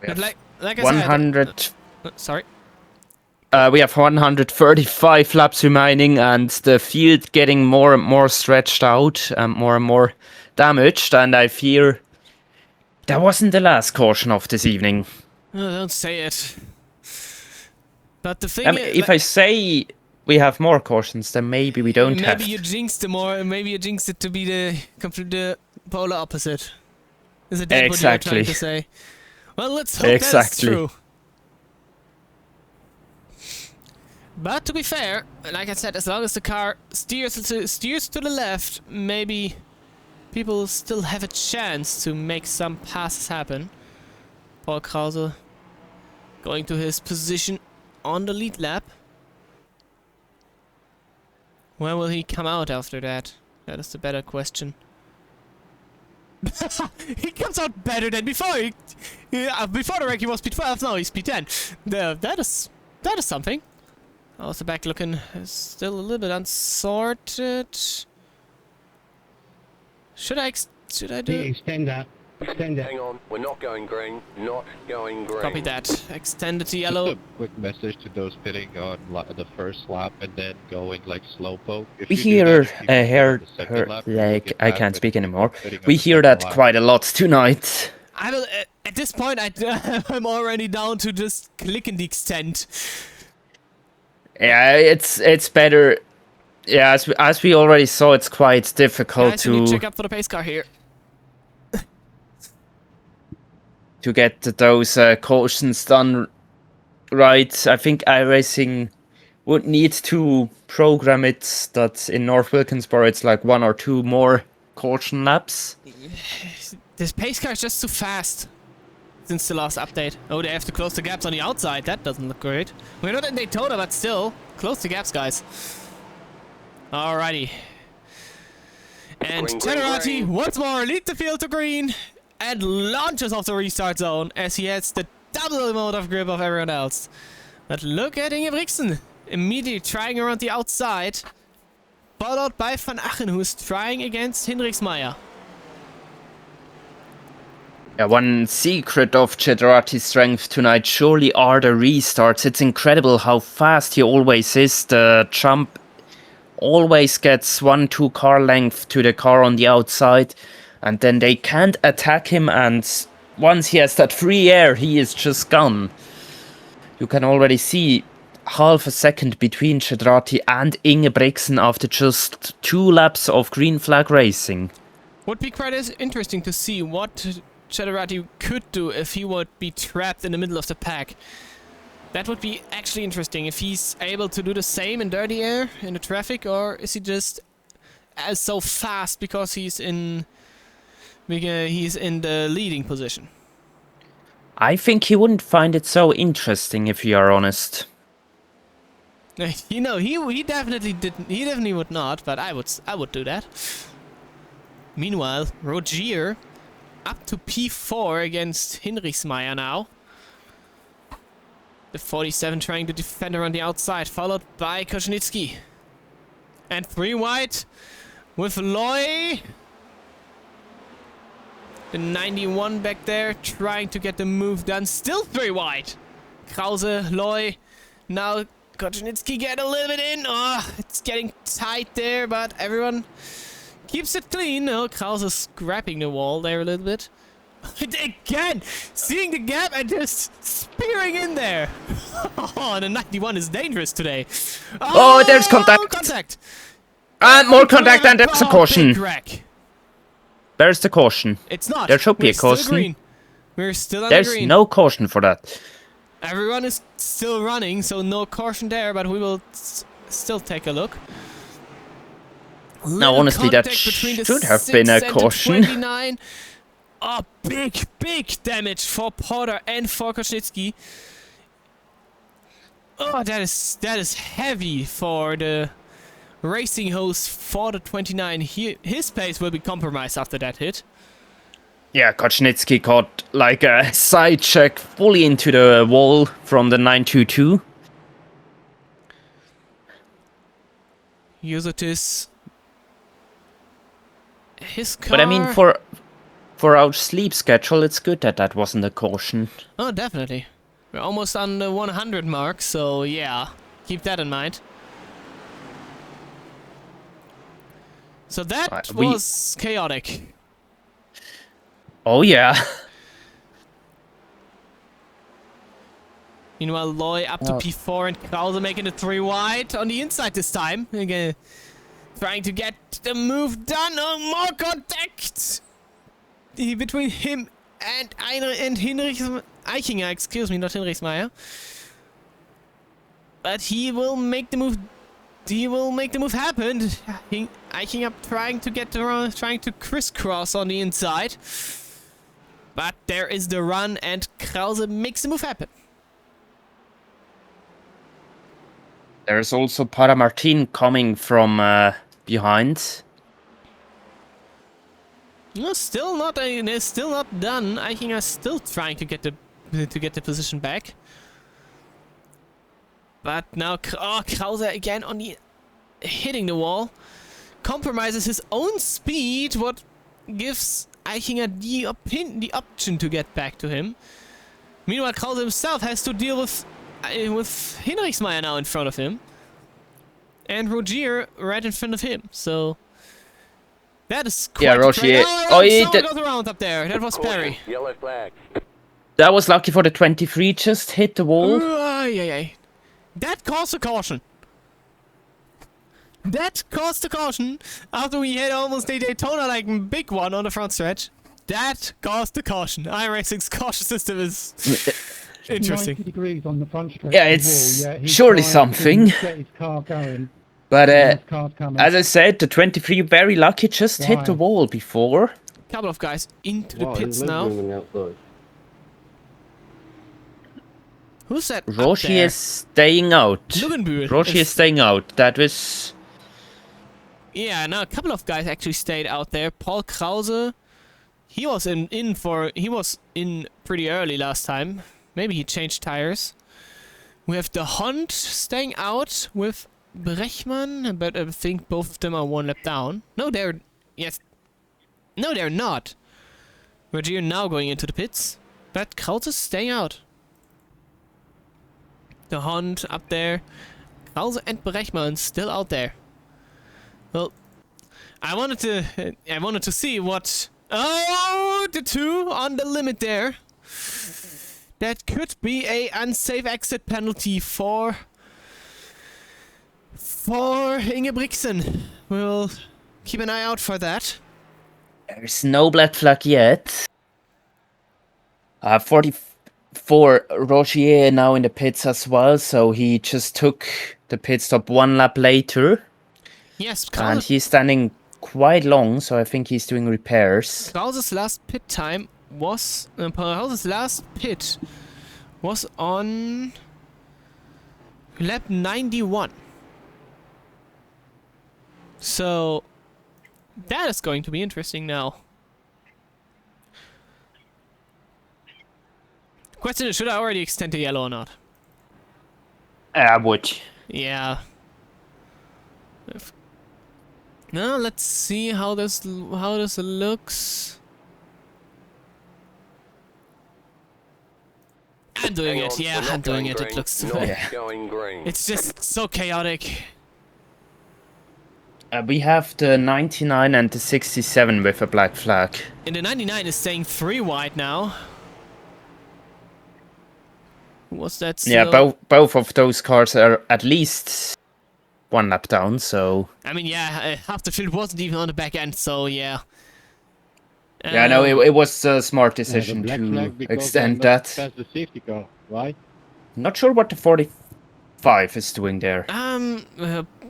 S1: But like I
S2: 100.
S1: said, sorry.
S2: We have 135 laps remaining, and the field getting more and more stretched out, more and more damaged. And I fear that wasn't the last caution of this evening.
S1: Oh, don't say it. But the thing is,
S2: if I say we have more cautions, then maybe we don't have.
S1: Maybe you jinxed it more. Maybe you jinxed it to be the polar opposite. Is it that what you're trying to say? Well, let's hope that's true. But to be fair, like I said, as long as the car steers to the left, maybe people still have a chance to make some passes happen. Paul Krause going to his position on the lead lap. Where will he come out after that? That is the better question. He comes out better than before. Before the wreck he was P12, now he's P10. That is something. Also back looking still a little bit unsorted. Should I do?
S3: Extend that. Extend it.
S4: Hang on, we're not going green. Not going green.
S1: Copy that. Extend it to
S5: Just
S1: yellow.
S5: a quick message to those pitting on the first lap and then going like slowpoke. If
S2: We
S5: you do
S2: hear
S5: that, you can go on the second lap, you
S2: like
S5: get
S2: I
S5: back
S2: can't
S5: with
S2: speak anymore.
S5: pitting on
S2: We
S5: the
S2: hear
S5: second
S2: that
S5: lap.
S2: quite a lot tonight.
S1: I will. At this point, I'm already down to just clicking the extend.
S2: Yeah, it's better. Yeah, as we already saw, it's quite difficult
S1: Guys, we need to
S2: to
S1: check up for the pace car here.
S2: get those cautions done right. I think iRacing would need to program it that in North Wilkesboro it's like 1 or 2 more caution laps.
S1: This pace car is just too fast since the last update. Oh, they have to close the gaps on the outside. That doesn't look great. We're not in Daytona, but still, close the gaps, guys. Alrighty. And
S4: Green, green,
S1: Tenerati
S4: green.
S1: once more leads the field to green and launches off the restart zone as he has the double amount of grip of everyone else. But look at Ingebrigtsen immediately trying around the outside, followed by Van Achen, who is trying against Hinrichsmeyer.
S2: Yeah, one secret of Cheddarati's strength tonight surely are the restarts. It's incredible how fast he always is. The jump always gets 1-2 car length to the car on the outside, and then they can't attack him, and once he has that free air, he is just gone. You can already see half a second between Chedrati and Ingebrigtsen after just 2 laps of green flag racing.
S1: Would be quite interesting to see what Cheddarati could do if he would be trapped in the middle of the pack. That would be actually interesting, if he's able to do the same in dirty air, in the traffic, or is he just so fast because he's in the leading position.
S2: I think he wouldn't find it so interesting, if you are honest.
S1: You know, he definitely didn't. He definitely would not, but I would do that. Meanwhile, Rogier up to P4 against Hinrichsmeyer now. The 47 trying to defend her on the outside, followed by Koznitsky. And 3 wide with Loy. The 91 back there trying to get the move done. Still 3 wide. Krause, Loy. Now Koznitsky get a little bit in. Oh, it's getting tight there, but everyone keeps it clean. Oh, Krause is scrapping the wall there a little bit. Again, seeing the gap and just spearing in there. Oh, the 91 is dangerous today.
S2: Oh, there's contact. And more contact, and there's a caution. There's the caution.
S1: It's not.
S2: There should be
S1: We're
S2: a caution.
S1: Still green. We're still on
S2: There's
S1: the green.
S2: no caution for that.
S1: Everyone is still running, so no caution there, but we will still take a look.
S2: Now, honestly, that should have been a caution.
S1: 29. Oh, big damage for Porter and for Koznitsky. Oh, that is heavy for the racing hose for the 29. His pace will be compromised after that hit.
S2: Yeah, Koznitsky caught like a side check fully into the wall from the 922.
S1: Usotis. His car.
S2: But I mean, for our sleep schedule, it's good that that wasn't a caution.
S1: Oh, definitely. We're almost on the 100 mark, so yeah, keep that in mind. So that was chaotic.
S2: Oh yeah.
S1: Meanwhile, Loy up to P4 and Krause making it 3 wide on the inside this time. Again, trying to get the move done. Oh, more contact between him and Eichinger. Excuse me, not Hinrichsmeyer. But he will make the move. He will make the move happen. Eichinger trying to crisscross on the inside. But there is the run, and Krause makes the move happen.
S2: There's also Para Martin coming from behind.
S1: No, still not done. Eichinger is still trying to get the position back. But now, Krause again hitting the wall, compromises his own speed. What gives Eichinger the option to get back to him. Meanwhile, Krause himself has to deal with Hinrichsmeyer now in front of him, and Rogier right in front of him. So that is quite
S2: Rogier.
S1: He goes around up there. That was Perry.
S4: Yellow flag.
S2: That was lucky for the 23. Just hit the wall.
S1: That caused a caution. That caused a caution after we had almost a Daytona like big one on the front stretch. That caused a caution. iRacing's caution system is interesting.
S3: 90 degrees on the front stretch.
S2: Yeah, it's surely something.
S3: Get his car going.
S2: But
S3: His car's coming.
S2: as I said, the 23 very lucky just hit the wall before.
S1: Couple of guys into the pits now. Who's that?
S2: Roshi is staying out. Roshi is staying out. That was.
S1: Yeah, now a couple of guys actually stayed out there. Paul Krause, he was in pretty early last time. Maybe he changed tires. We have the Hunt staying out with Brechmann, but I think both of them are 1 lap down. No, they're not. Rogier now going into the pits, but Krause is staying out. The Hunt up there. Krause and Brechmann still out there. Well, I wanted to see what. Oh, the 2 on the limit there. That could be a unsafe exit penalty for for Ingebrigtsen. We'll keep an eye out for that.
S2: There's no black flag yet. 44 Rogier now in the pits as well, so he just took the pit stop 1 lap later.
S1: Yes,
S2: And he's standing quite long, so I think he's doing repairs.
S1: Krause's last pit time was... Krause's last pit was on lap 91. So that is going to be interesting now. Question is, should I already extend the yellow or not?
S2: I would.
S1: Yeah. Now let's see how this looks. I'm doing
S4: Hang
S1: it.
S4: on,
S1: Yeah,
S4: we're not
S1: I'm doing
S4: going
S1: it.
S4: green,
S1: It looks.
S4: not going green.
S1: It's just so chaotic.
S2: We have the 99 and the 67 with a black flag.
S1: And the 99 is staying 3 wide now. Was that still?
S2: Yeah, both of those cars are at least 1 lap down, so...
S1: I mean, yeah, half the field wasn't even on the back end, so yeah.
S2: Yeah, no, it was a smart decision
S3: black
S2: to
S3: flag because
S2: extend
S3: they're not
S2: that.
S3: past the safety car, right?
S2: Not sure what the 45 is doing there.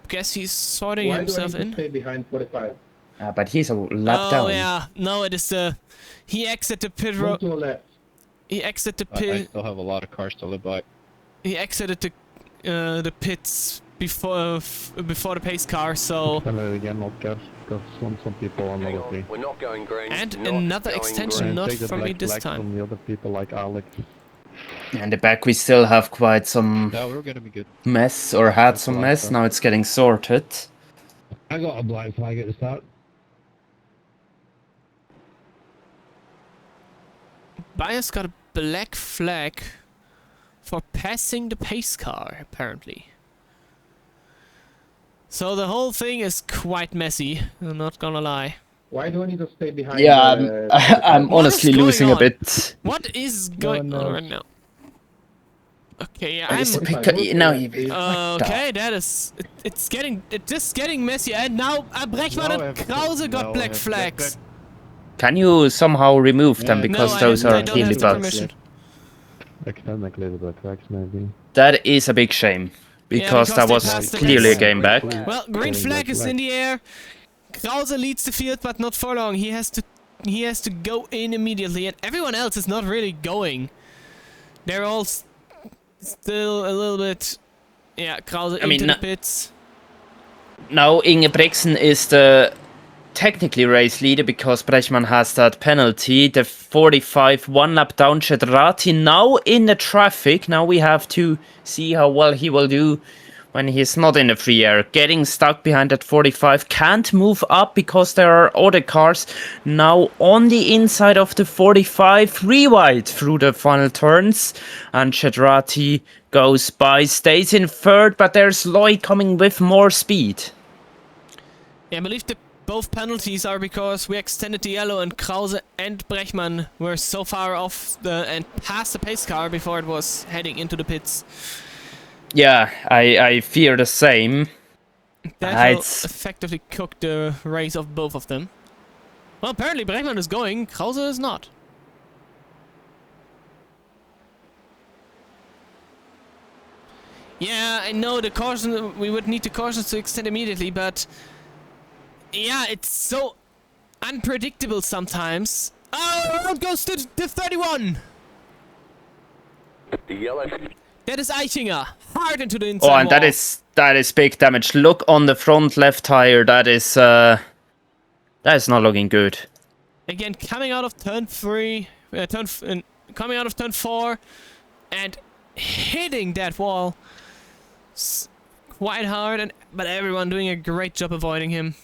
S1: Guess he's sorting himself in.
S3: stay behind 45?
S2: But he's a lap down.
S1: Oh yeah, no, it is the. He exited the pit road.
S3: to the left.
S1: He exited the
S5: I
S1: pit.
S5: still have a lot of cars to live by.
S1: He exited the pits before the pace car. So
S3: Again, not gas, because some people are
S4: Hang
S3: not
S4: on,
S3: okay.
S4: we're not going green.
S1: and
S4: not
S1: another
S4: going
S1: extension,
S4: green.
S1: not
S3: Take the
S1: from me
S3: black
S1: this
S3: flag
S1: time.
S3: from the other people like Alex.
S2: In the back we still have quite some
S5: No, we're gonna be good.
S2: mess, or had some mess. Now it's getting sorted.
S3: I got a black flag at the start.
S1: Bias got a black flag for passing the pace car, apparently. So the whole thing is quite messy, I'm not gonna lie.
S3: Why do I need to stay behind?
S2: Yeah, I'm
S1: What
S2: honestly
S1: is going
S2: losing a
S1: on?
S2: bit.
S1: What is going on right now? Okay, yeah,
S2: It's
S1: I'm...
S2: no,
S1: Okay, that is... It's just getting messy, and now Brechmann and Krause got black flags.
S2: Can you somehow remove them,
S3: Yeah.
S2: because
S1: No,
S2: those
S1: I
S2: are
S1: don't
S2: clearly
S1: have the
S2: bugs?
S1: permission.
S3: Extend my clear black flags maybe.
S2: That is a big shame, because
S1: because
S2: that
S1: they
S2: was
S1: passed the
S2: clearly a
S1: pace.
S2: game back.
S1: Well, green flag is in the air. Krause leads the field, but not for long. He has to go in immediately, and everyone else is not really going. They're all still a little bit... Yeah, Krause into
S2: mean,
S1: the pits.
S2: Now Ingebrigtsen is the technically race leader because Brechmann has that penalty. The 45 1 lap down. Chedrati now in the traffic. Now we have to see how well he will do when he's not in the free air. Getting stuck behind that 45. Can't move up because there are other cars now on the inside of the 45. Re-wide through the final turns. And Chedrati goes by, stays in third, but there's Lloyd coming with more speed.
S1: Yeah, I believe both penalties are because we extended the yellow, and Krause and Brechmann were so far off and past the pace car before it was heading into the pits.
S2: Yeah, I fear the same.
S1: That will
S2: It's-
S1: effectively cook the race of both of them. Well, apparently Brechmann is going, Krause is not. Yeah, I know the caution. We would need the cautions to extend immediately, but yeah, it's so unpredictable sometimes. Oh, road goes to the 31.
S4: The yellow.
S1: That is Eichinger, hard into the inside
S2: Oh, and
S1: wall.
S2: that is big damage. Look on the front left tire. That is not looking good.
S1: Again, coming out of turn 3, coming out of turn 4, and hitting that wall quite hard, but everyone doing a great job avoiding him.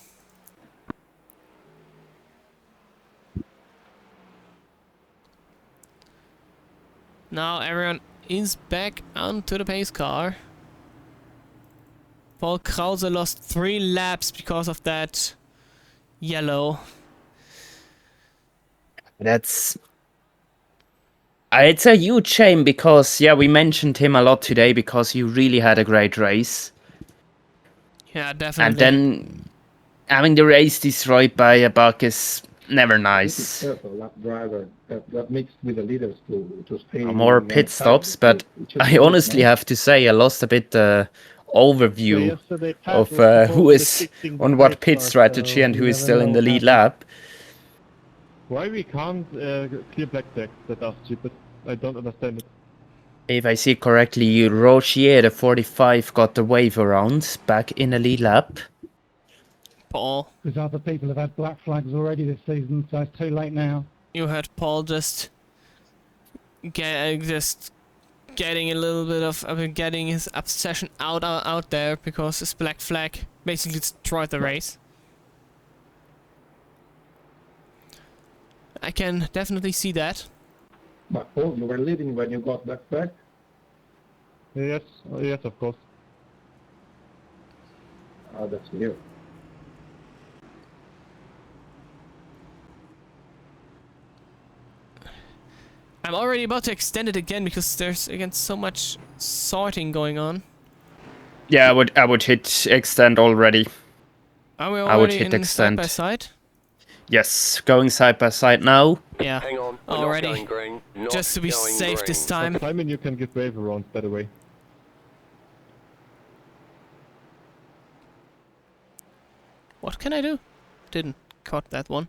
S1: Now everyone is back onto the pace car. Paul Krause lost 3 laps because of that yellow.
S2: It's a huge shame because, yeah, we mentioned him a lot today because he really had a great race.
S1: Yeah, definitely.
S2: And then having the race destroyed by a bug is never nice.
S3: Careful, lap driver. That mixed with the leaders to stay.
S2: More pit stops, but I honestly have to say I lost a bit overview of who is on what pit strategy and who is still in the lead lap.
S5: Why we can't clear black decks that are stupid? I don't understand it.
S2: If I see correctly, Rochier, the 45, got the wave around back in the lead lap.
S1: Paul,
S3: Because other people have had black flags already this season, so it's too late now.
S1: you had Paul just getting a little bit of getting his obsession out there because his black flag basically destroyed the race. I can definitely see that.
S3: But Paul, you were leading when you got black flag.
S5: Yes, yes, of course.
S3: Oh, that's weird.
S1: I'm already about to extend it again because there's again so much sorting going on.
S2: Yeah, I would hit extend already.
S1: Are we
S2: I would
S1: already
S2: hit
S1: in side
S2: extend.
S1: by side?
S2: Yes, going side by side now.
S1: Yeah.
S4: Hang on. We're
S1: Already.
S4: not going green. Not
S1: Just to be
S4: going
S1: safe
S4: green.
S1: this time.
S5: Simon, you can give wave around, by the way.
S1: What can I do? Didn't caught that one.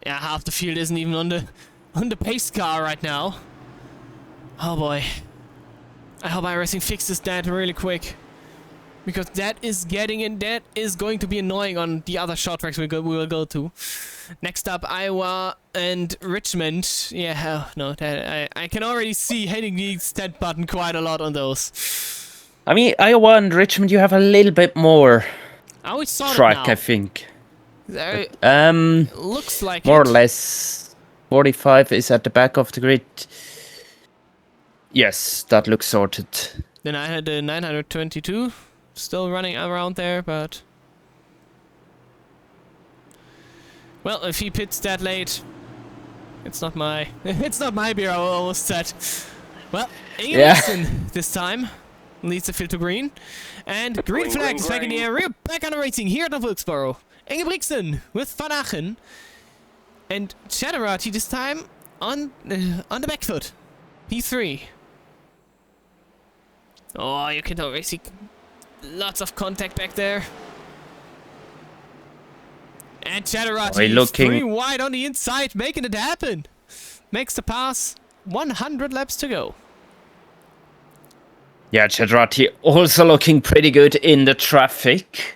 S1: Yeah, half the field isn't even on the pace car right now. Oh boy. I hope iRacing fixes that really quick. Because that is going to be annoying on the other short tracks we will go to. Next up, Iowa and Richmond. Yeah, no, I can already see hitting the extend button quite a lot on those.
S2: I mean, Iowa and Richmond, you have a little bit more
S1: Oh, it's sorted
S2: track,
S1: now.
S2: I think.
S1: There, looks like
S2: More or
S1: it.
S2: less. 45 is at the back of the grid. Yes, that looks sorted.
S1: Then I had the 922 still running around there, but well, if he pits that late, it's not my beer. I almost said. Well, Ingebrigtsen this time leads the field to green, and green flag is back in the air. We're back on the racing here at Nothwilkboro. Ingebrigtsen with Van Achen and Chatterati this time on the back foot. P3. Oh, you can already see lots of contact back there. And Chatterati
S2: looking
S1: 3 wide on the inside, making it happen. Makes the pass. 100 laps to go.
S2: Yeah, Chadrati also looking pretty good in the traffic.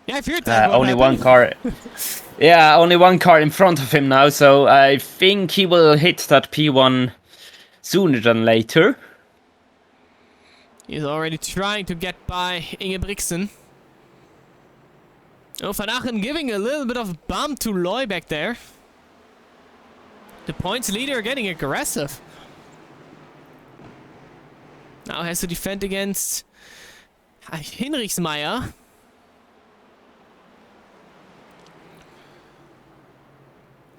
S1: Yeah, I feared that.
S2: Only one car. Yeah, only one car in front of him now, so I think he will hit that P1 sooner than later.
S1: He's already trying to get by Ingebrigtsen. Oh, Van Achen giving a little bit of bump to Loy back there. The points leader getting aggressive. Now has to defend against Hinrichsmeyer.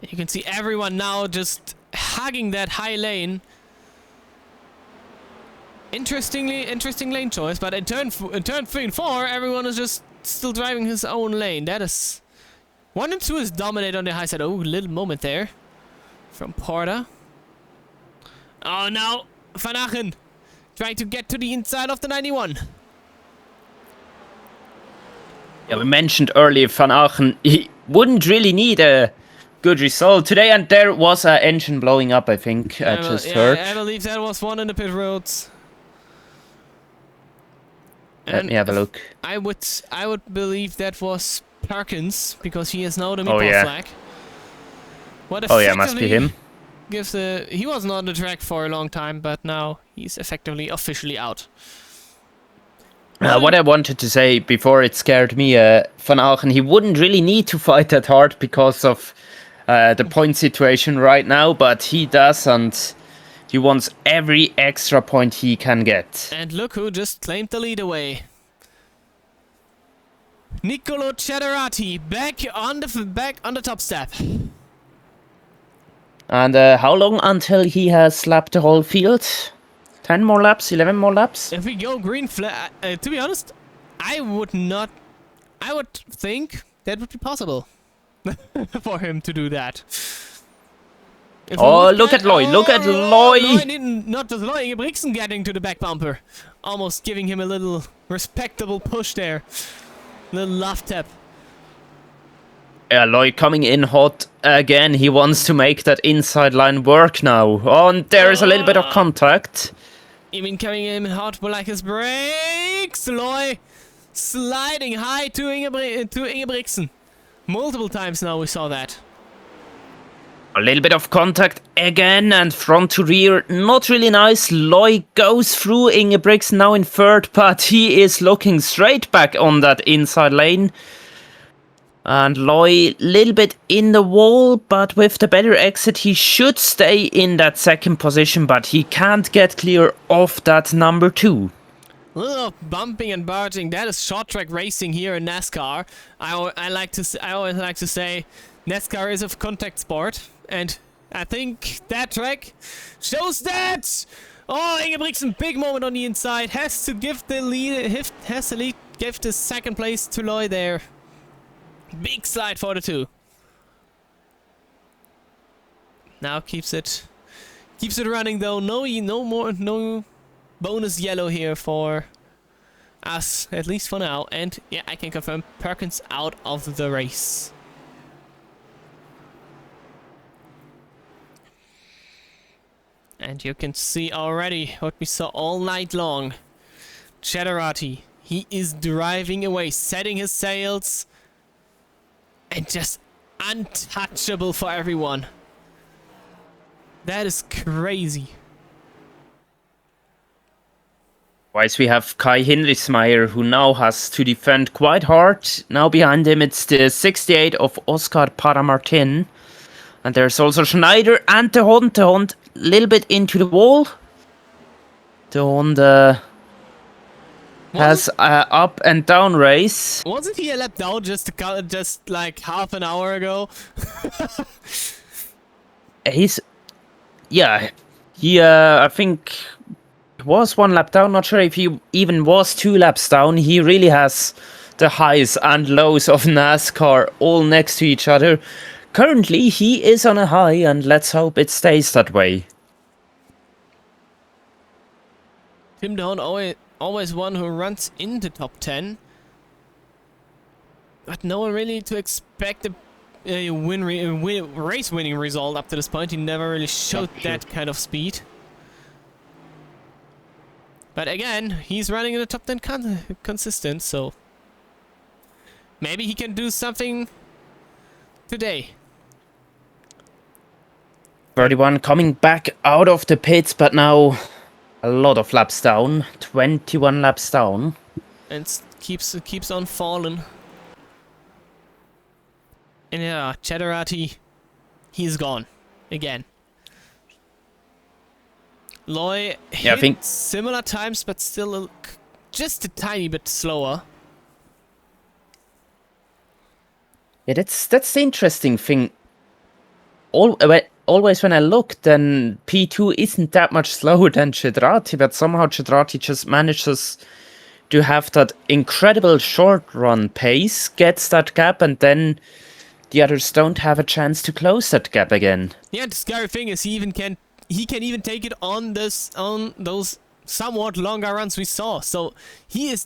S1: You can see everyone now just hugging that high lane. Interesting lane choice, but in turn 3 and 4, everyone is just still driving his own lane. That is 1 and 2 is dominate on the high side. Oh, little moment there from Porter. Oh, now Van Achen trying to get to the inside of the 91.
S2: Yeah, we mentioned earlier Van Achen, he wouldn't really need a good result today, and there was an engine blowing up, I think. I just heard.
S1: I believe that was one in the pit roads.
S2: Let me have a look.
S1: I would believe that was Perkins because he is now the meatball flag. What
S2: Oh yeah, must be him.
S1: He wasn't on the track for a long time, but now he's effectively officially out.
S2: What I wanted to say before it scared me, Van Achen, he wouldn't really need to fight that hard because of the point situation right now, but he does, and he wants every extra point he can get.
S1: And look who just claimed the lead away. Nicolo Chatterati back on the top step.
S2: And how long until he has slapped the whole field? 10 more laps, 11 more laps.
S1: If we go green flag, to be honest, I would not. I would think that would be possible for him to do that. If we
S2: Oh,
S1: would
S2: look
S1: get-
S2: at Loy, look at
S1: Loy
S2: Loy.
S1: didn't, not just Loy, Ingebrigtsen getting to the back bumper. Almost giving him a little respectable push there. Little love tap.
S2: Yeah, Loy coming in hot again. He wants to make that inside line work now. Oh, and there is a little bit of contact.
S1: Even coming in hot for like his brakes. Loy sliding high to Ingebrigtsen. Multiple times now we saw that.
S2: A little bit of contact again, and front to rear, not really nice. Loy goes through Ingebrigtsen now in third, but he is looking straight back on that inside lane. And Loy, little bit in the wall, but with the better exit, he should stay in that second position, but he can't get clear of that number 2.
S1: A little bumping and barging. That is short track racing here in NASCAR. I always like to say NASCAR is a contact sport, and I think that track shows that. Oh, Ingebrigtsen, big moment on the inside, has to give the lead. Give the second place to Loy there. Big slide for the 2. Now keeps it running though. No bonus yellow here for us, at least for now. And yeah, I can confirm Perkins out of the race. And you can see already what we saw all night long. Cheddarati, he is driving away, setting his sails, and just untouchable for everyone. That is crazy.
S2: Wise, we have Kai Hinrichsmeyer, who now has to defend quite hard. Now behind him it's the 68 of Oscar Paramartin. And there's also Schneider and the Hond. The Hond a little bit into the wall. The Hond has up and down race.
S1: Wasn't he a lap down just like half an hour ago?
S2: He I think was 1 lap down. Not sure if he even was 2 laps down. He really has the highs and lows of NASCAR all next to each other. Currently, he is on a high, and let's hope it stays that way.
S1: Tim Down always one who runs in the top 10. But no one really to expect a race winning result up to this point. He never really showed that kind of speed. But again, he's running in the top 10 consistent, so maybe he can do something today.
S2: 31 coming back out of the pits, but now a lot of laps down. 21 laps down.
S1: And keeps on falling. And yeah, Cheddarati, he's gone again. Loy hit
S2: I think
S1: similar times, but still just a tiny bit slower.
S2: Yeah, that's the interesting thing. Always when I look, then P2 isn't that much slower than Cheddarati, but somehow Cheddarati just manages to have that incredible short run pace, gets that gap, and then the others don't have a chance to close that gap again.
S1: Yeah, the scary thing is he can even take it on those somewhat longer runs we saw. So he is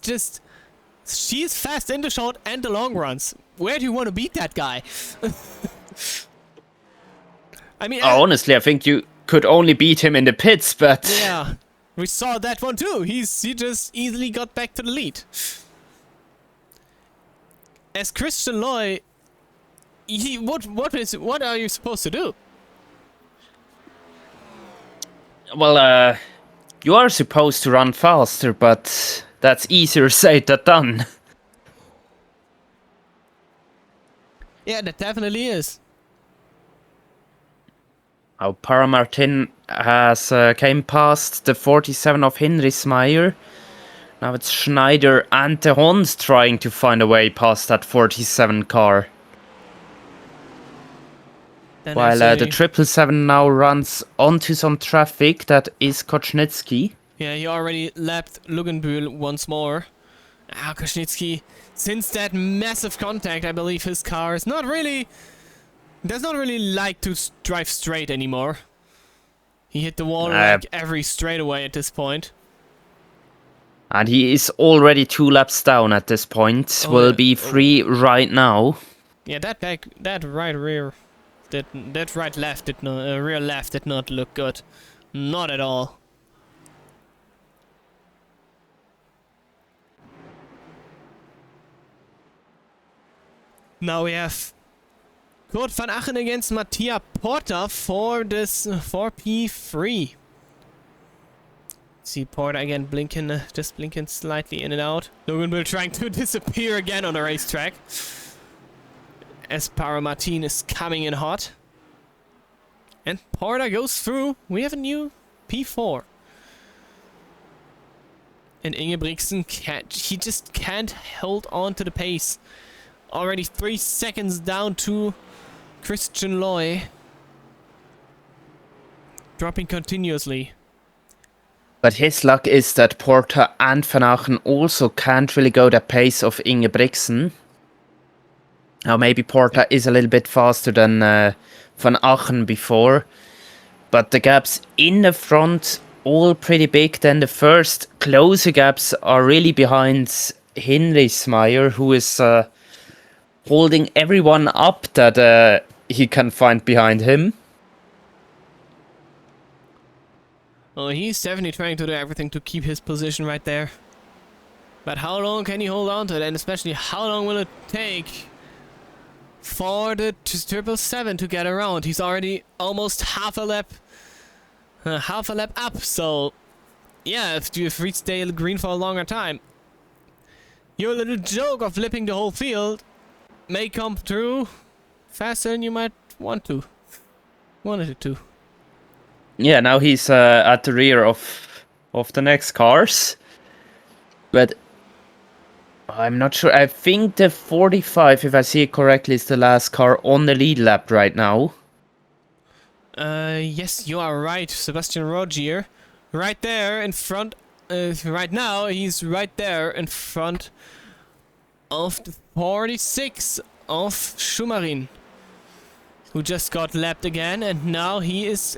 S1: fast in the short and the long runs. Where do you want to beat that guy? I mean,
S2: honestly, I think you could only beat him in the pits, but
S1: yeah, we saw that one too. He just easily got back to the lead. As Christian Loy, what are you supposed to do?
S2: well, you are supposed to run faster, but that's easier said than done.
S1: Yeah, that definitely is.
S2: Now Paramartin has came past the 47 of Hinrichsmeyer. Now it's Schneider and the Hond trying to find a way past that 47 car.
S1: Then
S2: While the 777 now runs onto some traffic, that is Kochnitsky.
S1: Yeah, he already lapped Lugenbühl once more. Koschnitsky, since that massive contact, I believe his car is does not really like to drive straight anymore. He hit the wall like every straightaway at this point.
S2: And he is already 2 laps down at this point.
S1: Oh,
S2: Will
S1: yeah.
S2: be free right now.
S1: Yeah, that right rear, that right left did not, rear left did not look good, not at all. Now we have Kurt van Achen against Mattia Porter for this 4P3. See Porter again blinking, just blinking slightly in and out. Lugenbühl trying to disappear again on the racetrack. As Para Martin is coming in hot. And Porter goes through. We have a new P4. And Ingebrigtsen he just can't hold on to the pace. Already 3 seconds down to Christian Loy. Dropping continuously.
S2: But his luck is that Porter and Van Achen also can't really go the pace of Ingebrigtsen. Now maybe Porter is a little bit faster than Van Achen before. But the gaps in the front all pretty big. Then the first closer gaps are really behind Hinrichsmeyer, who is holding everyone up that he can find behind him.
S1: Oh, he's definitely trying to do everything to keep his position right there. But how long can he hold on to it? And especially how long will it take for the 777 to get around? He's already almost half a lap up. So yeah, if you've reached Dale Green for a longer time, your little joke of flipping the whole field may come through faster than you might wanted it to.
S2: Yeah, now he's at the rear of the next cars. But I'm not sure. I think the 45, if I see it correctly, is the last car on the lead lap right now.
S1: Yes, you are right, Sebastian Rogier. Right there in front. Right now, he's right there in front of the 46 of Schumarin, who just got lapped again, and now he is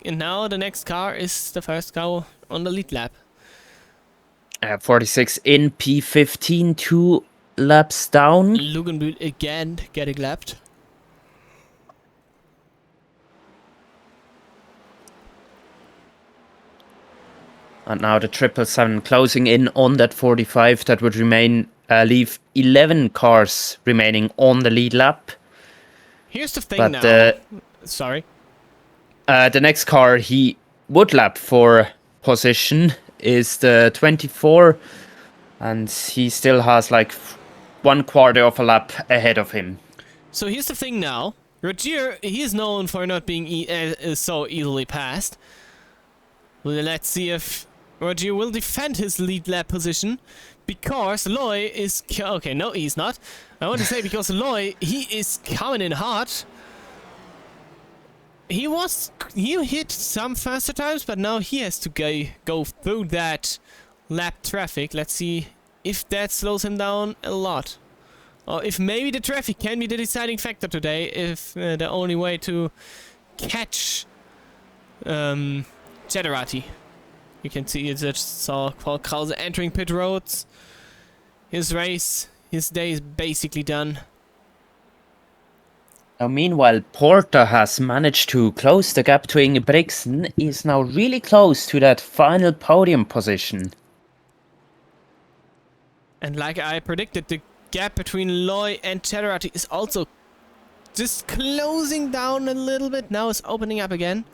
S1: and now the next car is the first car on the lead lap.
S2: 46 in P15, 2 laps down.
S1: Lugenbühl again getting lapped.
S2: And now the 777 closing in on that 45. That would leave 11 cars remaining on the lead lap.
S1: Here's the thing
S2: But
S1: now. Sorry.
S2: The next car he would lap for position is the 24. And he still has like 1/4 of a lap ahead of him.
S1: So here's the thing now. Rogier, he is known for not being so easily passed. Well, let's see if Rogier will defend his lead lap position, because Loy is... Okay, no, he's not. I want to say because Loy, he is coming in hot. He hit some faster times, but now he has to go through that lap traffic. Let's see if that slows him down a lot. Or if maybe the traffic can be the deciding factor today, if the only way to catch Generati. You can see it just saw Paul Krause entering pit roads. His day is basically done.
S2: Now, meanwhile, Porter has managed to close the gap to Ingebrigtsen. He is now really close to that final podium position.
S1: And like I predicted, the gap between Loy and Generati is also just closing down a little bit. Now it's opening up again.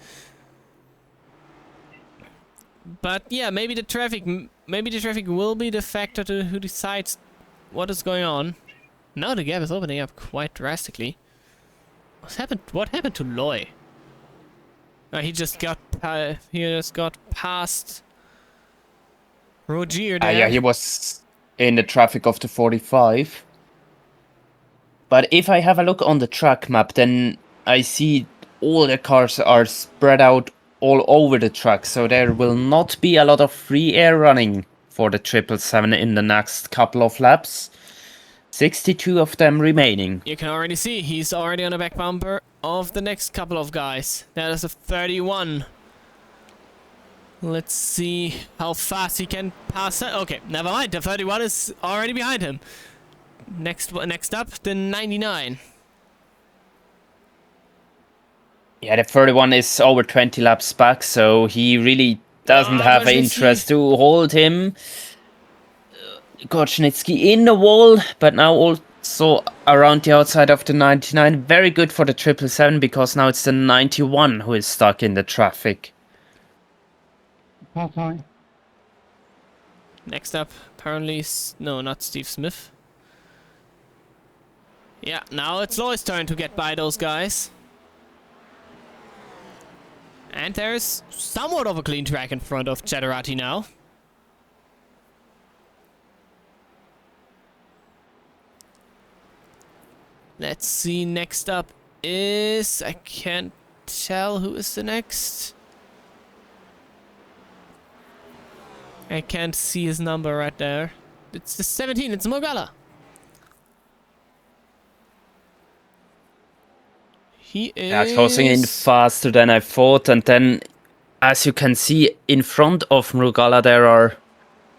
S1: But yeah, maybe the traffic will be the factor who decides what is going on. Now the gap is opening up quite drastically. What happened to Loy? He just got past Rogier there.
S2: Yeah, he was in the traffic of the 45. But if I have a look on the track map, then I see all the cars are spread out all over the track, so there will not be a lot of free air running for the 777 in the next couple of laps. 62 of them remaining.
S1: You can already see he's already on the back bumper of the next couple of guys. That is a 31. Let's see how fast he can pass that. Okay, never mind. The 31 is already behind him. Next up, the 99.
S2: Yeah, the 31 is over 20 laps back, so he really doesn't have
S1: Gorchnitsky.
S2: interest to hold him. Gorchnitsky in the wall, but now also around the outside of the 99. Very good for the 777 because now it's the 91 who is stuck in the traffic.
S3: Pass high.
S1: Next up, apparently, no, not Steve Smith. Yeah, now it's Loy's turn to get by those guys. And there's somewhat of a clean track in front of Cheddarati now. Let's see, next up is... I can't tell who is the next. I can't see his number right there. It's the 17, it's Mogala. He is...
S2: Yeah, closing in faster than I thought, and then, as you can see, in front of Mrugala there are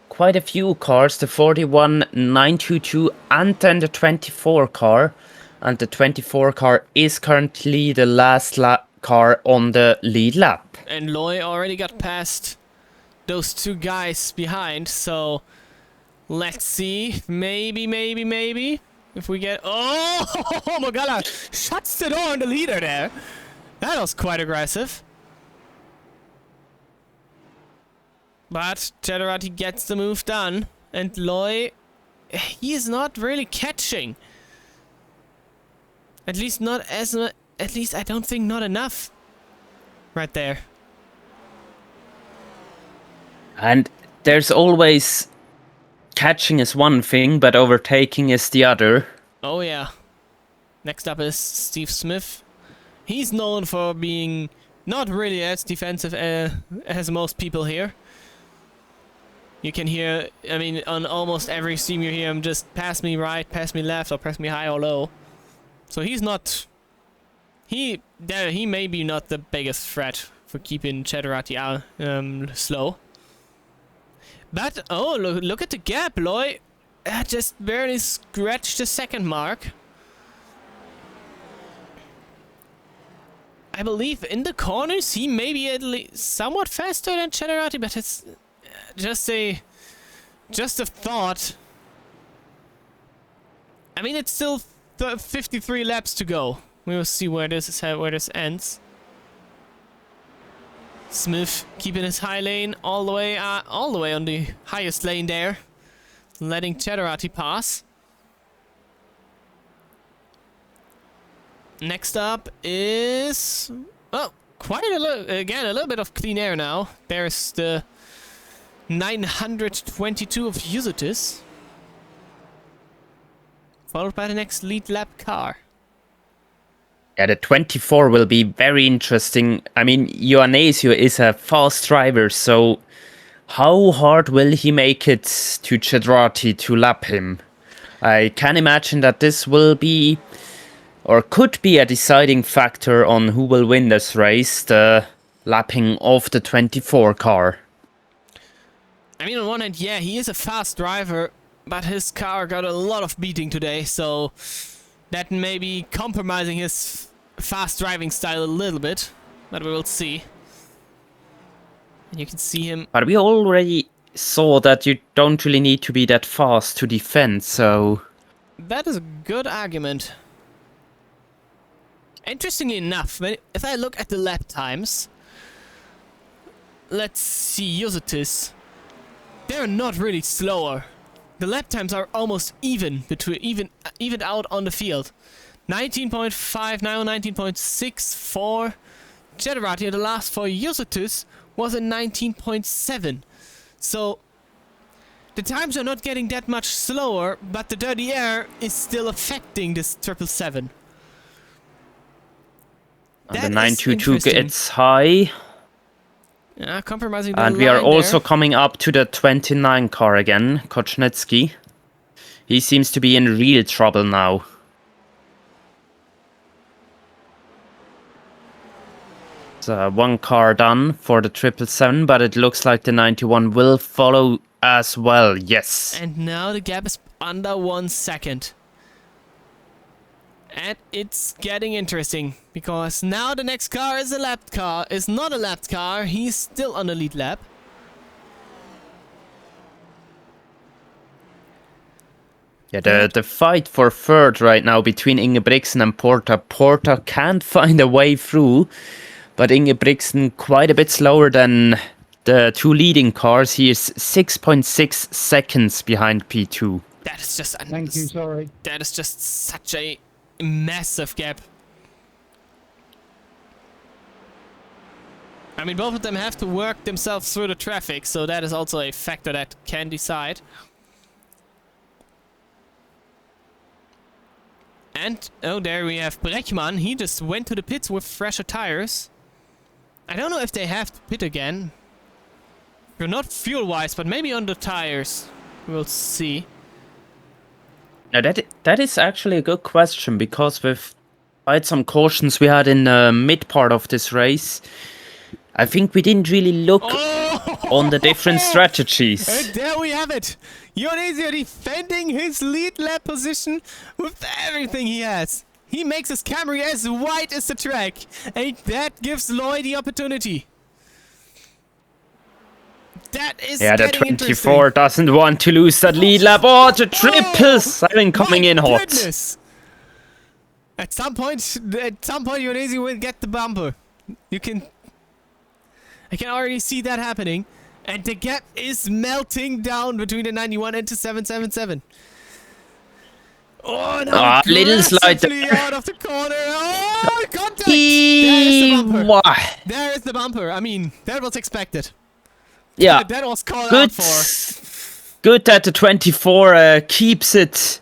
S2: quite a few cars, the 41, 922, and then the 24 car. And the 24 car is currently the last car on the lead lap.
S1: And Loy already got past those two guys behind, so let's see. Maybe. If we get... Oh, Mogala shuts the door on the leader there. That was quite aggressive. But Cheddarati gets the move done. And Loy, he is not really catching. At least not as much. At least I don't think not enough. Right there.
S2: And there's always... Catching is one thing, but overtaking is the other.
S1: Oh yeah. Next up is Steve Smith. He's known for being not really as defensive as most people here. You can hear, I mean, on almost every stream you hear him just pass me right, pass me left, or press me high or low. So he's not... He may be not the biggest threat for keeping Cheddarati slow. But, oh, look at the gap, Loy. Just barely scratched the second mark. I believe in the corners he may be at least somewhat faster than Cheddarati, but it's just a thought. I mean, it's still 53 laps to go. We will see where this ends. Smith keeping his high lane all the way on the highest lane there, letting Cheddarati pass. Next up is quite a little bit of clean air now. There's the 922 of Usitis, followed by the next lead lap car.
S2: Yeah, the 24 will be very interesting. I mean, Ioannesio is a fast driver, so how hard will he make it to Cheddarati to lap him? I can imagine that this will be, or could be, a deciding factor on who will win this race, the lapping of the 24 car.
S1: I mean, on one hand, yeah, he is a fast driver, but his car got a lot of beating today, so that may be compromising his fast driving style a little bit, but we will see. And you can see him...
S2: But we already saw that you don't really need to be that fast to defend, so...
S1: That is a good argument. Interestingly enough, if I look at the lap times... Let's see, Usitis. They're not really slower. The lap times are almost evened out on the field. 19.5 now, 19.64. Cheddarati, the last for Usitis, was a 19.7. So the times are not getting that much slower, but the dirty air is still affecting this 777.
S2: And the 922 gets high.
S1: Yeah, compromising the
S2: And we are
S1: line
S2: also
S1: there.
S2: coming up to the 29 car again, Kochnetsky. He seems to be in real trouble now. So one car done for the 777, but it looks like the 91 will follow as well, yes.
S1: And now the gap is under 1 second. And it's getting interesting, because now the next car is a lapped car. Is not a lapped car, he's still on the lead lap.
S2: Yeah, the fight for third right now between Ingebrigtsen and Porta. Porta can't find a way through, but Ingebrigtsen quite a bit slower than the two leading cars. He is 6.6 seconds behind P2.
S1: That is just
S3: Thank you, sorry.
S1: that is just such a massive gap. I mean, both of them have to work themselves through the traffic, so that is also a factor that can decide. And, oh, there we have Brechmann. He just went to the pits with fresher tires. I don't know if they have to pit again. You're not fuel-wise, but maybe on the tires. We'll see.
S2: Now that is actually a good question, because with quite some cautions we had in the mid part of this race, I think we didn't really look on the different strategies.
S1: And there we have it. Ionesio defending his lead lap position with everything he has. He makes his Camry as wide as the track, and that gives Lloyd the opportunity. That is
S2: Yeah, the
S1: getting
S2: 24 doesn't want to lose that lead lap. Oh, the 777 coming in hot.
S1: Goodness. At some point, Ionesio will get the bumper. I can already see that happening. And the gap is melting down between the 91 and the 777. Oh, no!
S2: Little slide there.
S1: Out of the corner. Oh, contact! There is the bumper. There is the bumper. I mean, that was expected.
S2: Yeah,
S1: That was called
S2: good.
S1: out for.
S2: Good that the 24 keeps it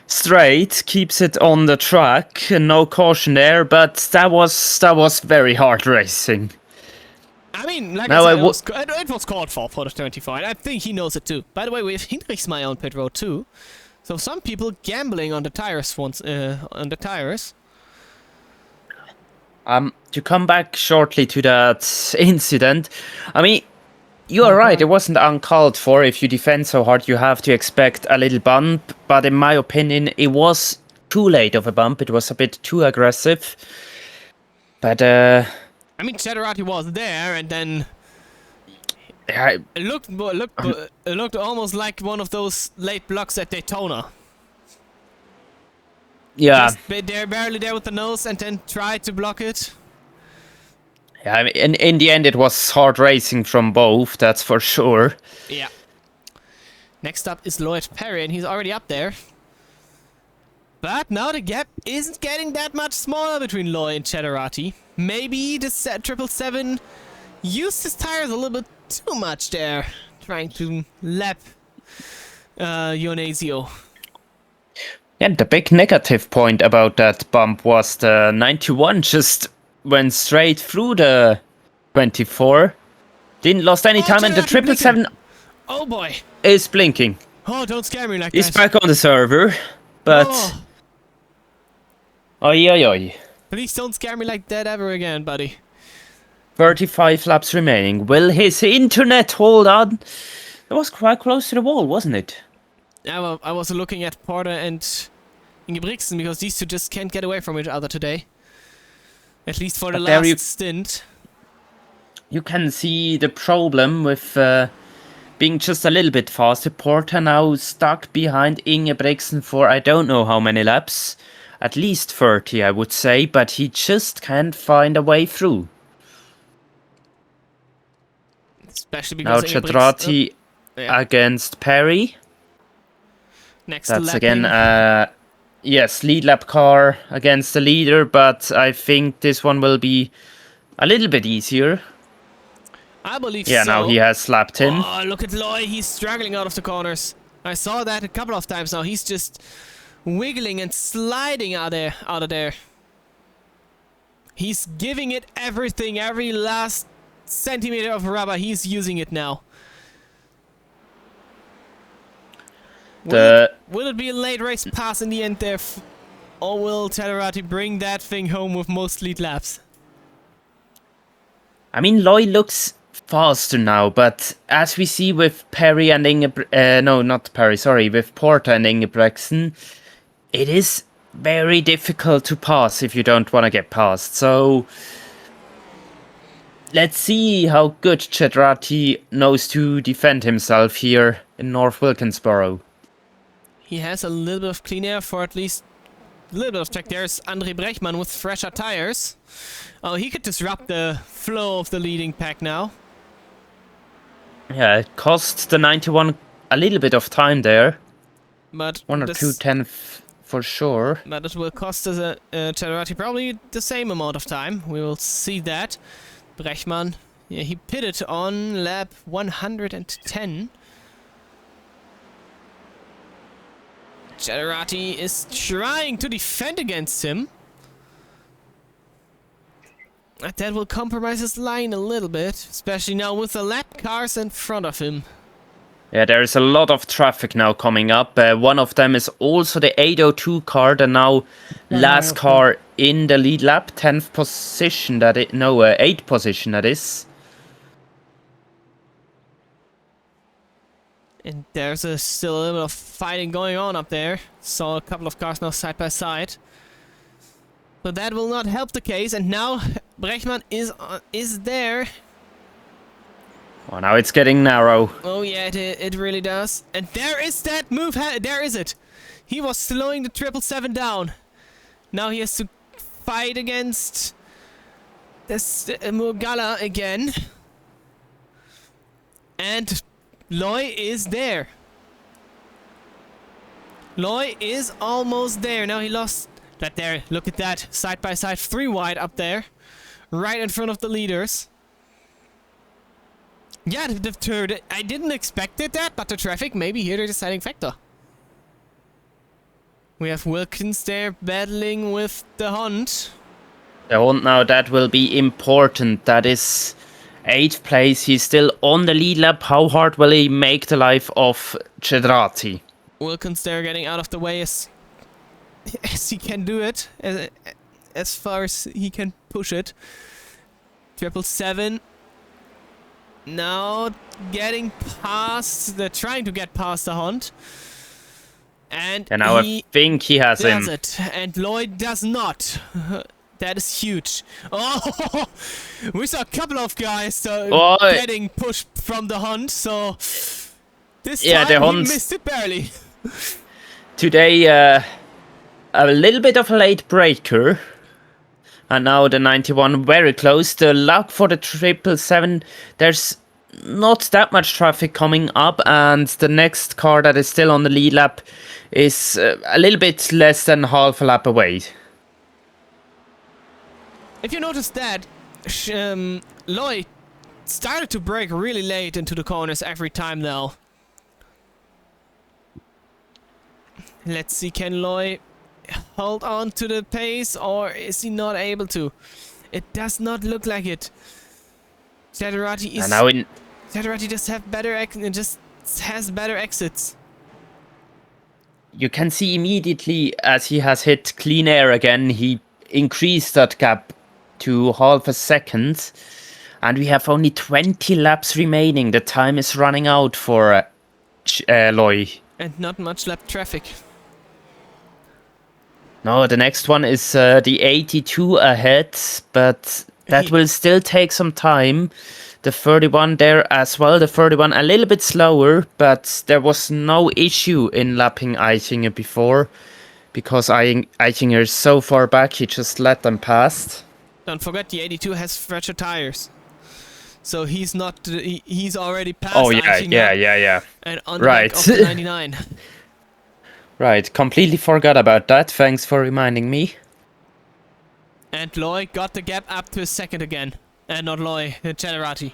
S2: straight, keeps it on the track, no caution there. But that was very hard racing.
S1: I mean, like
S2: Now
S1: I said, it was called for the 24, and I think he knows it too. By the way, we have Hinrichsmeyer on pit road too. So some people gambling on the tires on the tires.
S2: To come back shortly to that incident, I mean, you are right, it wasn't uncalled for. If you defend so hard, you have to expect a little bump. But in my opinion, it was too late of a bump. It was a bit too aggressive. But,
S1: I mean, Chederati was there, and then
S2: it
S1: looked almost like one of those late blocks at Daytona.
S2: yeah.
S1: Just they're barely there with the nose, and then tried to block it.
S2: Yeah, I mean, in the end, it was hard racing from both, that's for sure.
S1: Yeah. Next up is Lloyd Perry, and he's already up there. But now the gap isn't getting that much smaller between Lloyd and Chederati. Maybe the 777 used his tires a little bit too much there, trying to lap Ionesio.
S2: And the big negative point about that bump was the 91 just went straight through the 24. Didn't lost any time, and the 777
S1: Oh boy.
S2: is blinking.
S1: Oh, don't scare me like
S2: He's
S1: that.
S2: back on the server, but...
S1: Oh,
S2: Oi, oi, oi.
S1: please don't scare me like that ever again, buddy.
S2: 35 laps remaining. Will his internet hold on? It was quite close to the wall, wasn't it?
S1: I was looking at Porter and Ingebrigtsen, because these two just can't get away from each other today. At least for the
S2: But there
S1: last stint.
S2: You can see the problem with being just a little bit faster. Porter now stuck behind Ingebrigtsen for I don't know how many laps. At least 30, I would say, but he just can't find a way through.
S1: Especially
S2: Now
S1: because
S2: Chederati against Perry.
S1: Next
S2: That's
S1: lapping.
S2: again, yes, lead lap car against the leader, but I think this one will be a little bit easier.
S1: I believe
S2: Yeah,
S1: so.
S2: now he has slapped him.
S1: Oh, look at Lloyd. He's struggling out of the corners. I saw that a couple of times now. He's just wiggling and sliding out of there. He's giving it everything, every last centimeter of rubber, he's using it now. Will it be a late race pass in the end there? Or will Tedderati bring that thing home with most lead laps?
S2: I mean, Loy looks faster now, but as we see with Perry and with Porter and Ingebrigtsen, it is very difficult to pass if you don't want to get past. So let's see how good Tedderati knows to defend himself here in North Wilkesboro.
S1: He has a little bit of clean air for at least a little bit of track. There's Andre Brechmann with fresher tires. Oh, he could disrupt the flow of the leading pack now.
S2: Yeah, it costs the 91 a little bit of time there.
S1: But
S2: 1 or 2 tenths for sure.
S1: But it will cost us Tedderati probably the same amount of time. We will see that. Brechmann, yeah, he pitted on lap 110. Tedderati is trying to defend against him. That will compromise his line a little bit, especially now with the lap cars in front of him.
S2: Yeah, there is a lot of traffic now coming up. One of them is also the 802 car, and now last car in the lead lap, 10th position. 8th position that is.
S1: And there's still a little bit of fighting going on up there. Saw a couple of cars now side by side. But that will not help the case. And now Brechmann is there.
S2: Well, now it's getting narrow.
S1: Oh yeah, it really does. And there is that move. There is it. He was slowing the 777 down. Now he has to fight against this Murgala again. And Loy is there. Loy is almost there. Now he lost that there. Look at that. Side by side. 3 wide up there. Right in front of the leaders. Yeah, I didn't expect it that, but the traffic may be here the deciding factor. We have Wilkins there battling with the Hunt.
S2: The Hunt now, that will be important. That is 8th place. He's still on the lead lap. How hard will he make the life of Tedderati?
S1: Wilkins there getting out of the way as he can do it. As far as he can push it. 777. Now getting past, they're trying to get past the Hunt. And
S2: now I think he has him.
S1: It. And Lloyd does not. That is huge. Oh, we saw a couple of guys getting pushed from the Hunt, so this time he missed it barely.
S2: Today, a little bit of a late breaker. And now the 91 very close. The luck for the 777. There's not that much traffic coming up, and the next car that is still on the lead lap is a little bit less than half a lap away.
S1: If you notice that, Loy started to brake really late into the corners every time now. Let's see, can Loy hold on to the pace, or is he not able to? It does not look like it. Tedderati is. Tedderati just has better exits.
S2: You can see immediately as he has hit clean air again, he increased that gap to half a second, and we have only 20 laps remaining. The time is running out for Loy.
S1: And not much lap traffic.
S2: No, the next one is the 82 ahead, but that will still take some time. The 31 there as well. The 31 a little bit slower, but there was no issue in lapping Eichinger before, because Eichinger is so far back, he just let them past.
S1: Don't forget, the 82 has fresher tires. So he's not. He's already past.
S2: Oh yeah,
S1: Eichinger
S2: yeah.
S1: And on right. Of the 99.
S2: Right, completely forgot about that. Thanks for reminding me.
S1: And Loy got the gap up to a second again. And not Loy, Tedderati.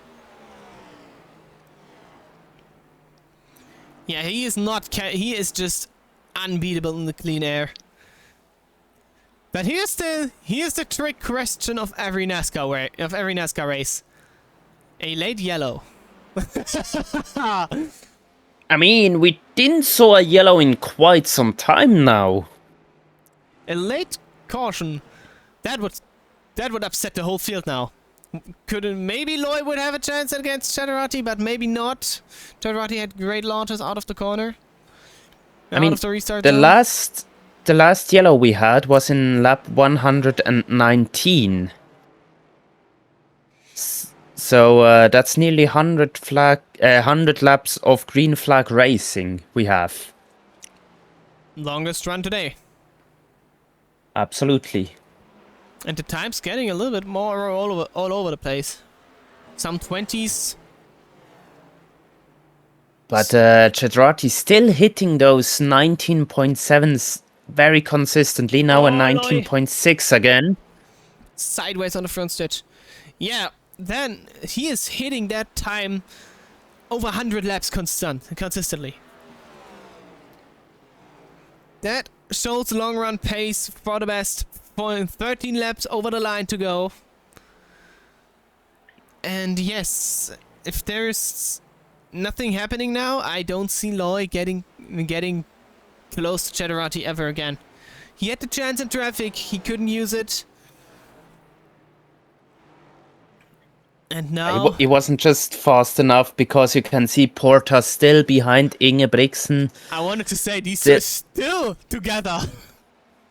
S1: Yeah, he is not. He is just unbeatable in the clean air. But here's the trick question of every NASCAR race. A late yellow.
S2: I mean, we didn't saw a yellow in quite some time now.
S1: A late caution. That would upset the whole field now. Maybe Loy would have a chance against Cheddarati, but maybe not. Cheddarati had great launches out of the corner.
S2: I mean,
S1: of the restart
S2: the
S1: zone.
S2: last yellow we had was in lap 119. So that's nearly 100 laps of green flag racing we have.
S1: Longest run today.
S2: Absolutely.
S1: And the time's getting a little bit more all over the place. Some 20s.
S2: But Cheddarati still hitting those 19.7s very consistently. Now a 19.6 again.
S1: Sideways on the front stretch. Yeah, then he is hitting that time over 100 laps consistently. That shows the long run pace for the best. 13 laps over the line to go. And yes, if there's nothing happening now, I don't see Loy getting close to Cheddarati ever again. He had the chance in traffic, he couldn't use it. And now...
S2: It wasn't just fast enough because you can see Porta still behind Ingebrigtsen.
S1: I wanted to say, these are still together.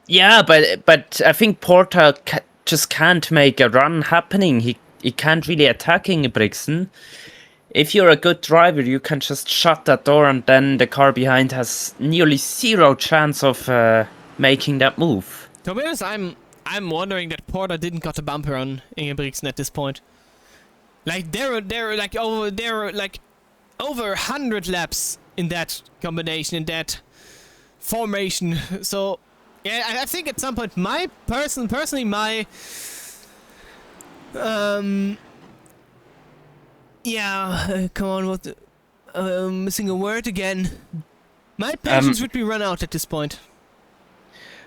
S2: Yeah, but I think Porta just can't make a run happening. He can't really attack Ingebrigtsen. If you're a good driver, you can just shut that door and then the car behind has nearly zero chance of making that move.
S1: To be honest, I'm wondering that Porta didn't got a bumper on Ingebrigtsen at this point. Like they're like over 100 laps in that combination, in that formation. So yeah, I think at some point personally my come on, what the, missing a word again. My patience would be run out at this point.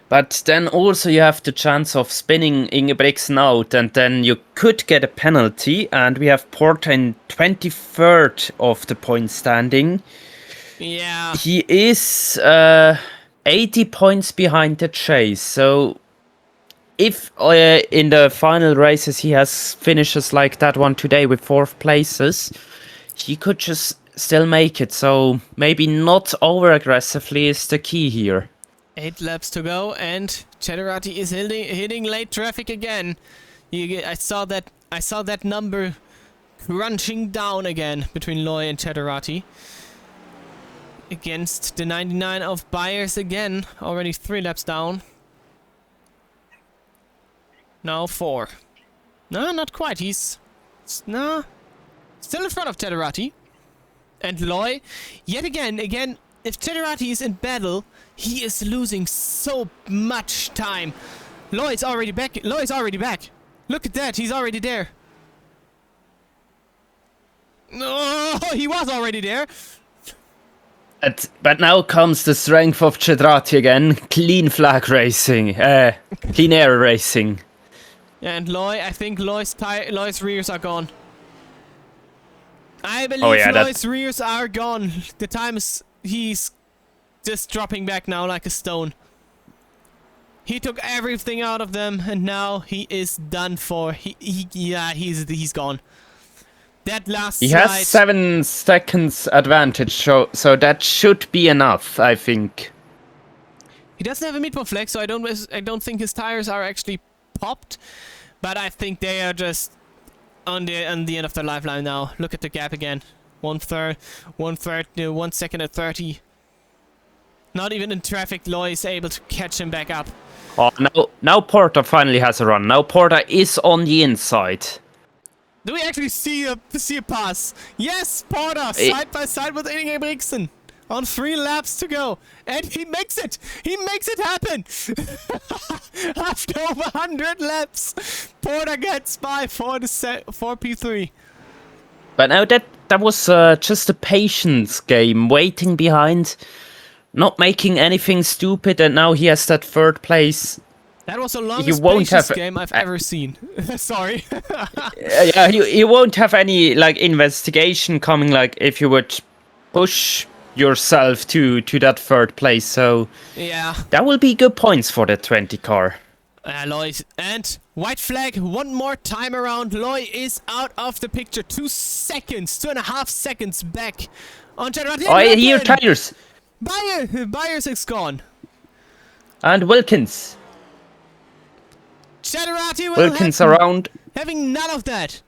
S2: But then also you have the chance of spinning Ingebrigtsen out, and then you could get a penalty, and we have Porta in 23rd of the point standing.
S1: Yeah.
S2: He is 80 points behind the chase, so if in the final races he has finishes like that one today with 4th places, he could just still make it, so maybe not over aggressively is the key here.
S1: 8 laps to go, and Cheddarati is hitting late traffic again. I saw that number crunching down again between Loy and Cheddarati. Against the 99 of Byers again, already 3 laps down. Now 4. No, not quite. He's still in front of Cheddarati. And Loy, yet again, if Cheddarati is in battle, he is losing so much time. Loy's already back. Look at that. He's already there. No, he was already there.
S2: But now comes the strength of Cheddarati again. Clean flag racing. Clean air racing.
S1: And Loy, I think Loy's rears are gone. I believe Loy's rears are gone. The time is... He's just dropping back now like a stone. He took everything out of them, and now he is done for. He's gone. That last
S2: He
S1: slide,
S2: has 7 seconds advantage, so that should be enough, I think.
S1: he doesn't have a midpoint flex, so I don't think his tires are actually popped, but I think they are just on the end of their lifeline now. Look at the gap again. 1 second at 30. Not even in traffic, Loy is able to catch him back up.
S2: Oh, now Porta finally has a run. Now Porta is on the inside.
S1: Do we actually see a pass? Yes, Porta side by side with Ingebrigtsen on 3 laps to go, and he makes it. He makes it happen. After over 100 laps, Porta gets by for P3.
S2: But now that was just a patience game, waiting behind, not making anything stupid, and now he has that 3rd place
S1: That was the
S2: You
S1: longest
S2: won't
S1: patience
S2: have
S1: game I've ever seen. Sorry.
S2: yeah, you won't have any like investigation coming like if you would push yourself to that third place. So
S1: Yeah.
S2: that will be good points for the 20 car.
S1: Lloyd. And white flag one more time around. Lloyd is out of the picture. 2 seconds, 2.5 seconds back on General.
S2: Oh, here tires
S1: Byers is gone.
S2: and Wilkins.
S1: Cheddarati will
S2: Wilkins
S1: have,
S2: around.
S1: having none of that.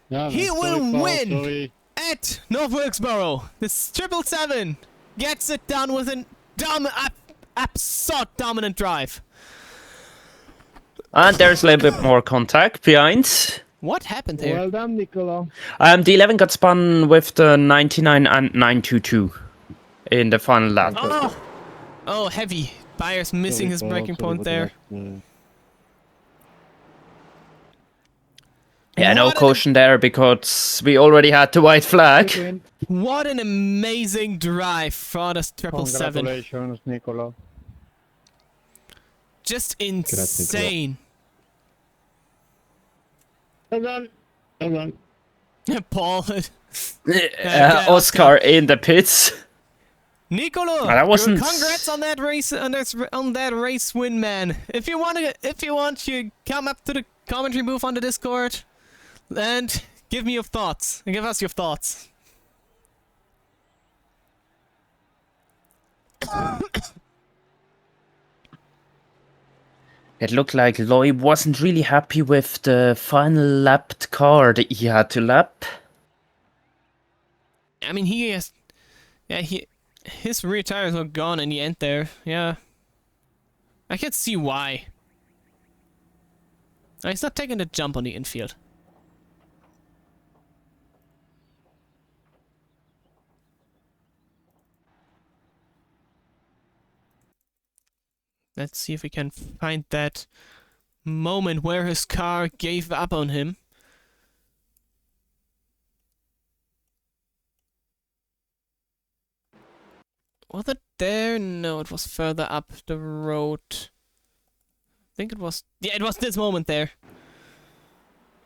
S5: Yeah,
S1: He
S5: man,
S1: will
S5: sorry, Paul,
S1: win
S5: sorry.
S1: at Nothwilkboro. This 777 gets it done with an absurd dominant drive.
S2: And there's a little bit more contact behind.
S1: What happened there?
S3: Well done, Nicola.
S2: The 11 got spun with the 99 and 922 in the final lap.
S1: Oh, heavy. Byers missing
S5: Sorry,
S1: his
S5: Paul,
S1: braking
S5: sorry
S1: point
S5: about
S1: there.
S5: that.
S2: Yeah, no
S1: What an-
S2: caution there because we already had the white flag.
S3: Quick win.
S1: What an amazing drive for the 777.
S3: Congratulations, Nicola.
S1: Just insane.
S3: Well done. Well done.
S1: Paul.
S2: Oscar in the pits.
S1: Nicolo,
S2: That wasn't-
S1: congrats on that race, on that race win, man. If you want, you come up to the commentary booth on the Discord and give me your thoughts. Give us your thoughts.
S2: It looked like Loy wasn't really happy with the final lapped car that he had to lap.
S1: I mean, his rear tires were gone in the end there. Yeah, I can see why. He's not taking the jump on the infield. Let's see if we can find that moment where his car gave up on him. Was it there? No, it was further up the road. I think it was... Yeah, it was this moment there.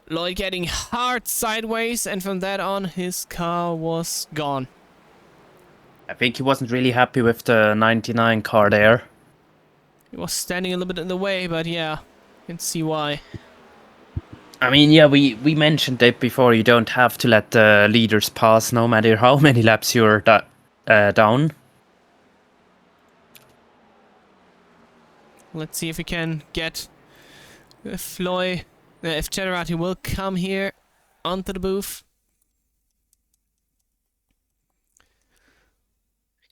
S1: Lloyd getting hard sideways, and from that on, his car was gone.
S2: I think he wasn't really happy with the 99 car there.
S1: He was standing a little bit in the way, but yeah, you can see why.
S2: I mean, yeah, we mentioned it before. You don't have to let the leaders pass no matter how many laps you're down.
S1: Let's see if we can get... if Cheddarati will come here onto the booth.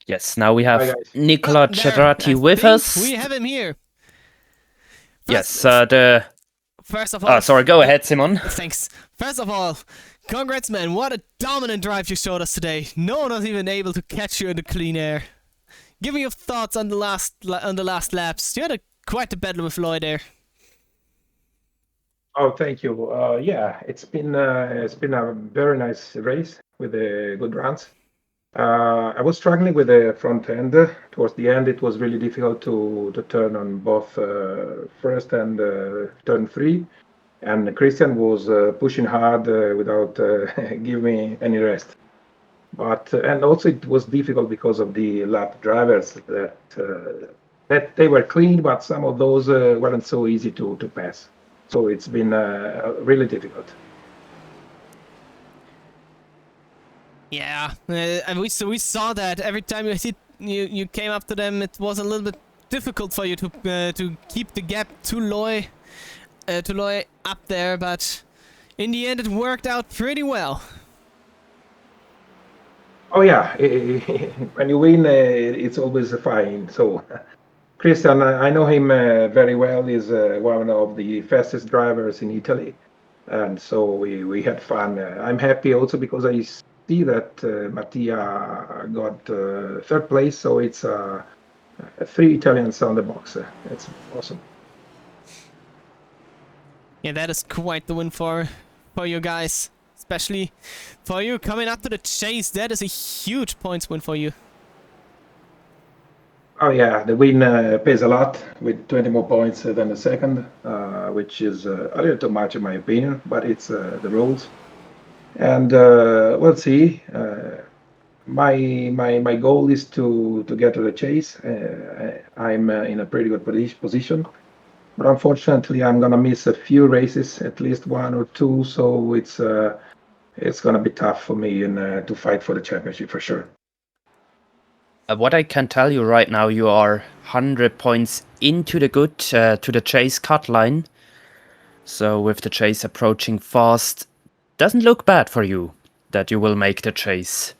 S2: Yes, now we have
S6: Hi, guys.
S2: Nicola
S1: There,
S2: Cheddarati
S1: I
S2: with
S1: think
S2: us.
S1: we have him here.
S2: Yes,
S1: First of all...
S2: sorry, go ahead, Simon.
S1: Thanks. First of all, congrats, man. What a dominant drive you showed us today. No one was even able to catch you in the clean air. Give me your thoughts on the last laps. You had quite a battle with Lloyd there.
S6: Oh, thank you. Yeah, it's been a very nice race with good runs. I was struggling with the front end. Towards the end, it was really difficult to turn on both first and turn 3. And Christian was pushing hard without giving me any rest. But and also it was difficult because of the lap drivers that they were clean, but some of those weren't so easy to pass. So it's been really difficult.
S1: Yeah, and we saw that every time you came up to them, it was a little bit difficult for you to keep the gap to Loy up there, but in the end it worked out pretty well.
S6: Oh yeah, when you win, it's always fine. So Christian, I know him very well. He's one of the fastest drivers in Italy, and so we had fun. I'm happy also because I see that Mattia got third place, so it's 3 Italians on the box. It's awesome.
S1: Yeah, that is quite the win for you guys. Especially for you coming up to the chase. That is a huge points win for you.
S6: Oh yeah, the win pays a lot with 20 more points than the second, which is a little too much in my opinion, but it's the rules. And we'll see. My goal is to get to the chase. I'm in a pretty good position, but unfortunately, I'm gonna miss a few races, at least one or two. So it's gonna be tough for me and to fight for the championship for sure.
S2: What I can tell you right now, you are 100 points into the good, to the chase cut line. So with the chase approaching fast, doesn't look bad for you that you will make the chase.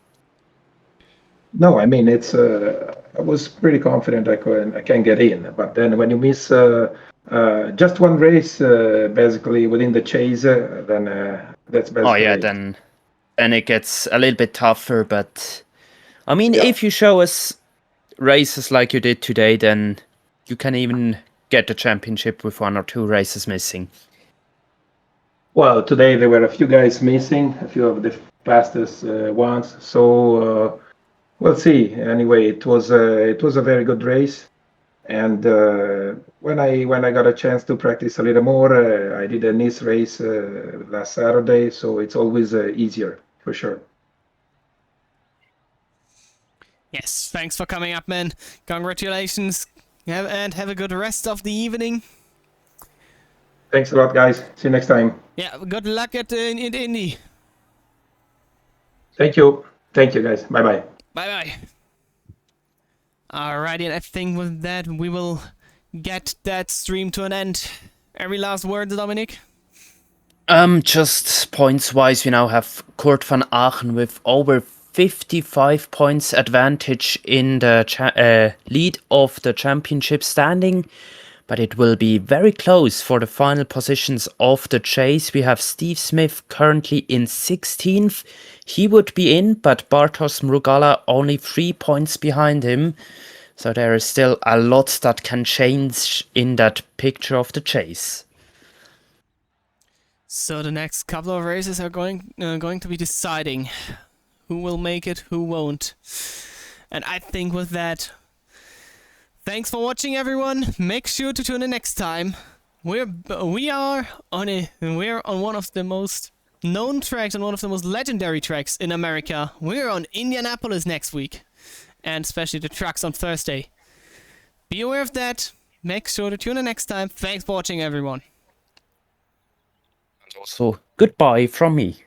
S6: No, I mean it's. I was pretty confident I can get in, but then when you miss just one race, basically within the chase, then that's
S2: Oh yeah,
S6: basically it.
S2: then it gets a little bit tougher, but I mean,
S6: Yeah.
S2: if you show us races like you did today, then you can even get the championship with 1 or 2 races missing.
S6: Well, today there were a few guys missing, a few of the fastest ones. So we'll see. Anyway, it was a very good race. And when I got a chance to practice a little more, I did a Nice race last Saturday, so it's always easier for sure.
S1: Yes, thanks for coming up, man. Congratulations, and have a good rest of the evening.
S6: Thanks a lot, guys. See you next time.
S1: Yeah, good luck at in Indy.
S6: Thank you. Thank you, guys. Bye bye.
S1: Bye bye. Alrighty, and I think with that we will get that stream to an end. Every last word, Dominic?
S2: Just points wise, we now have Kurt van Aachen with over 55 points advantage in the lead of the championship standing, but it will be very close for the final positions of the chase. We have Steve Smith currently in 16th. He would be in, but Bartosz Mrugala only 3 points behind him. So there is still a lot that can change in that picture of the chase.
S1: So the next couple of races are going to be deciding who will make it, who won't. And I think with that, thanks for watching, everyone. Make sure to tune in next time. We're on one of the most known tracks and one of the most legendary tracks in America. We're on Indianapolis next week, and especially the tracks on Thursday. Be aware of that. Make sure to tune in next time. Thanks for watching, everyone.
S2: So goodbye from me.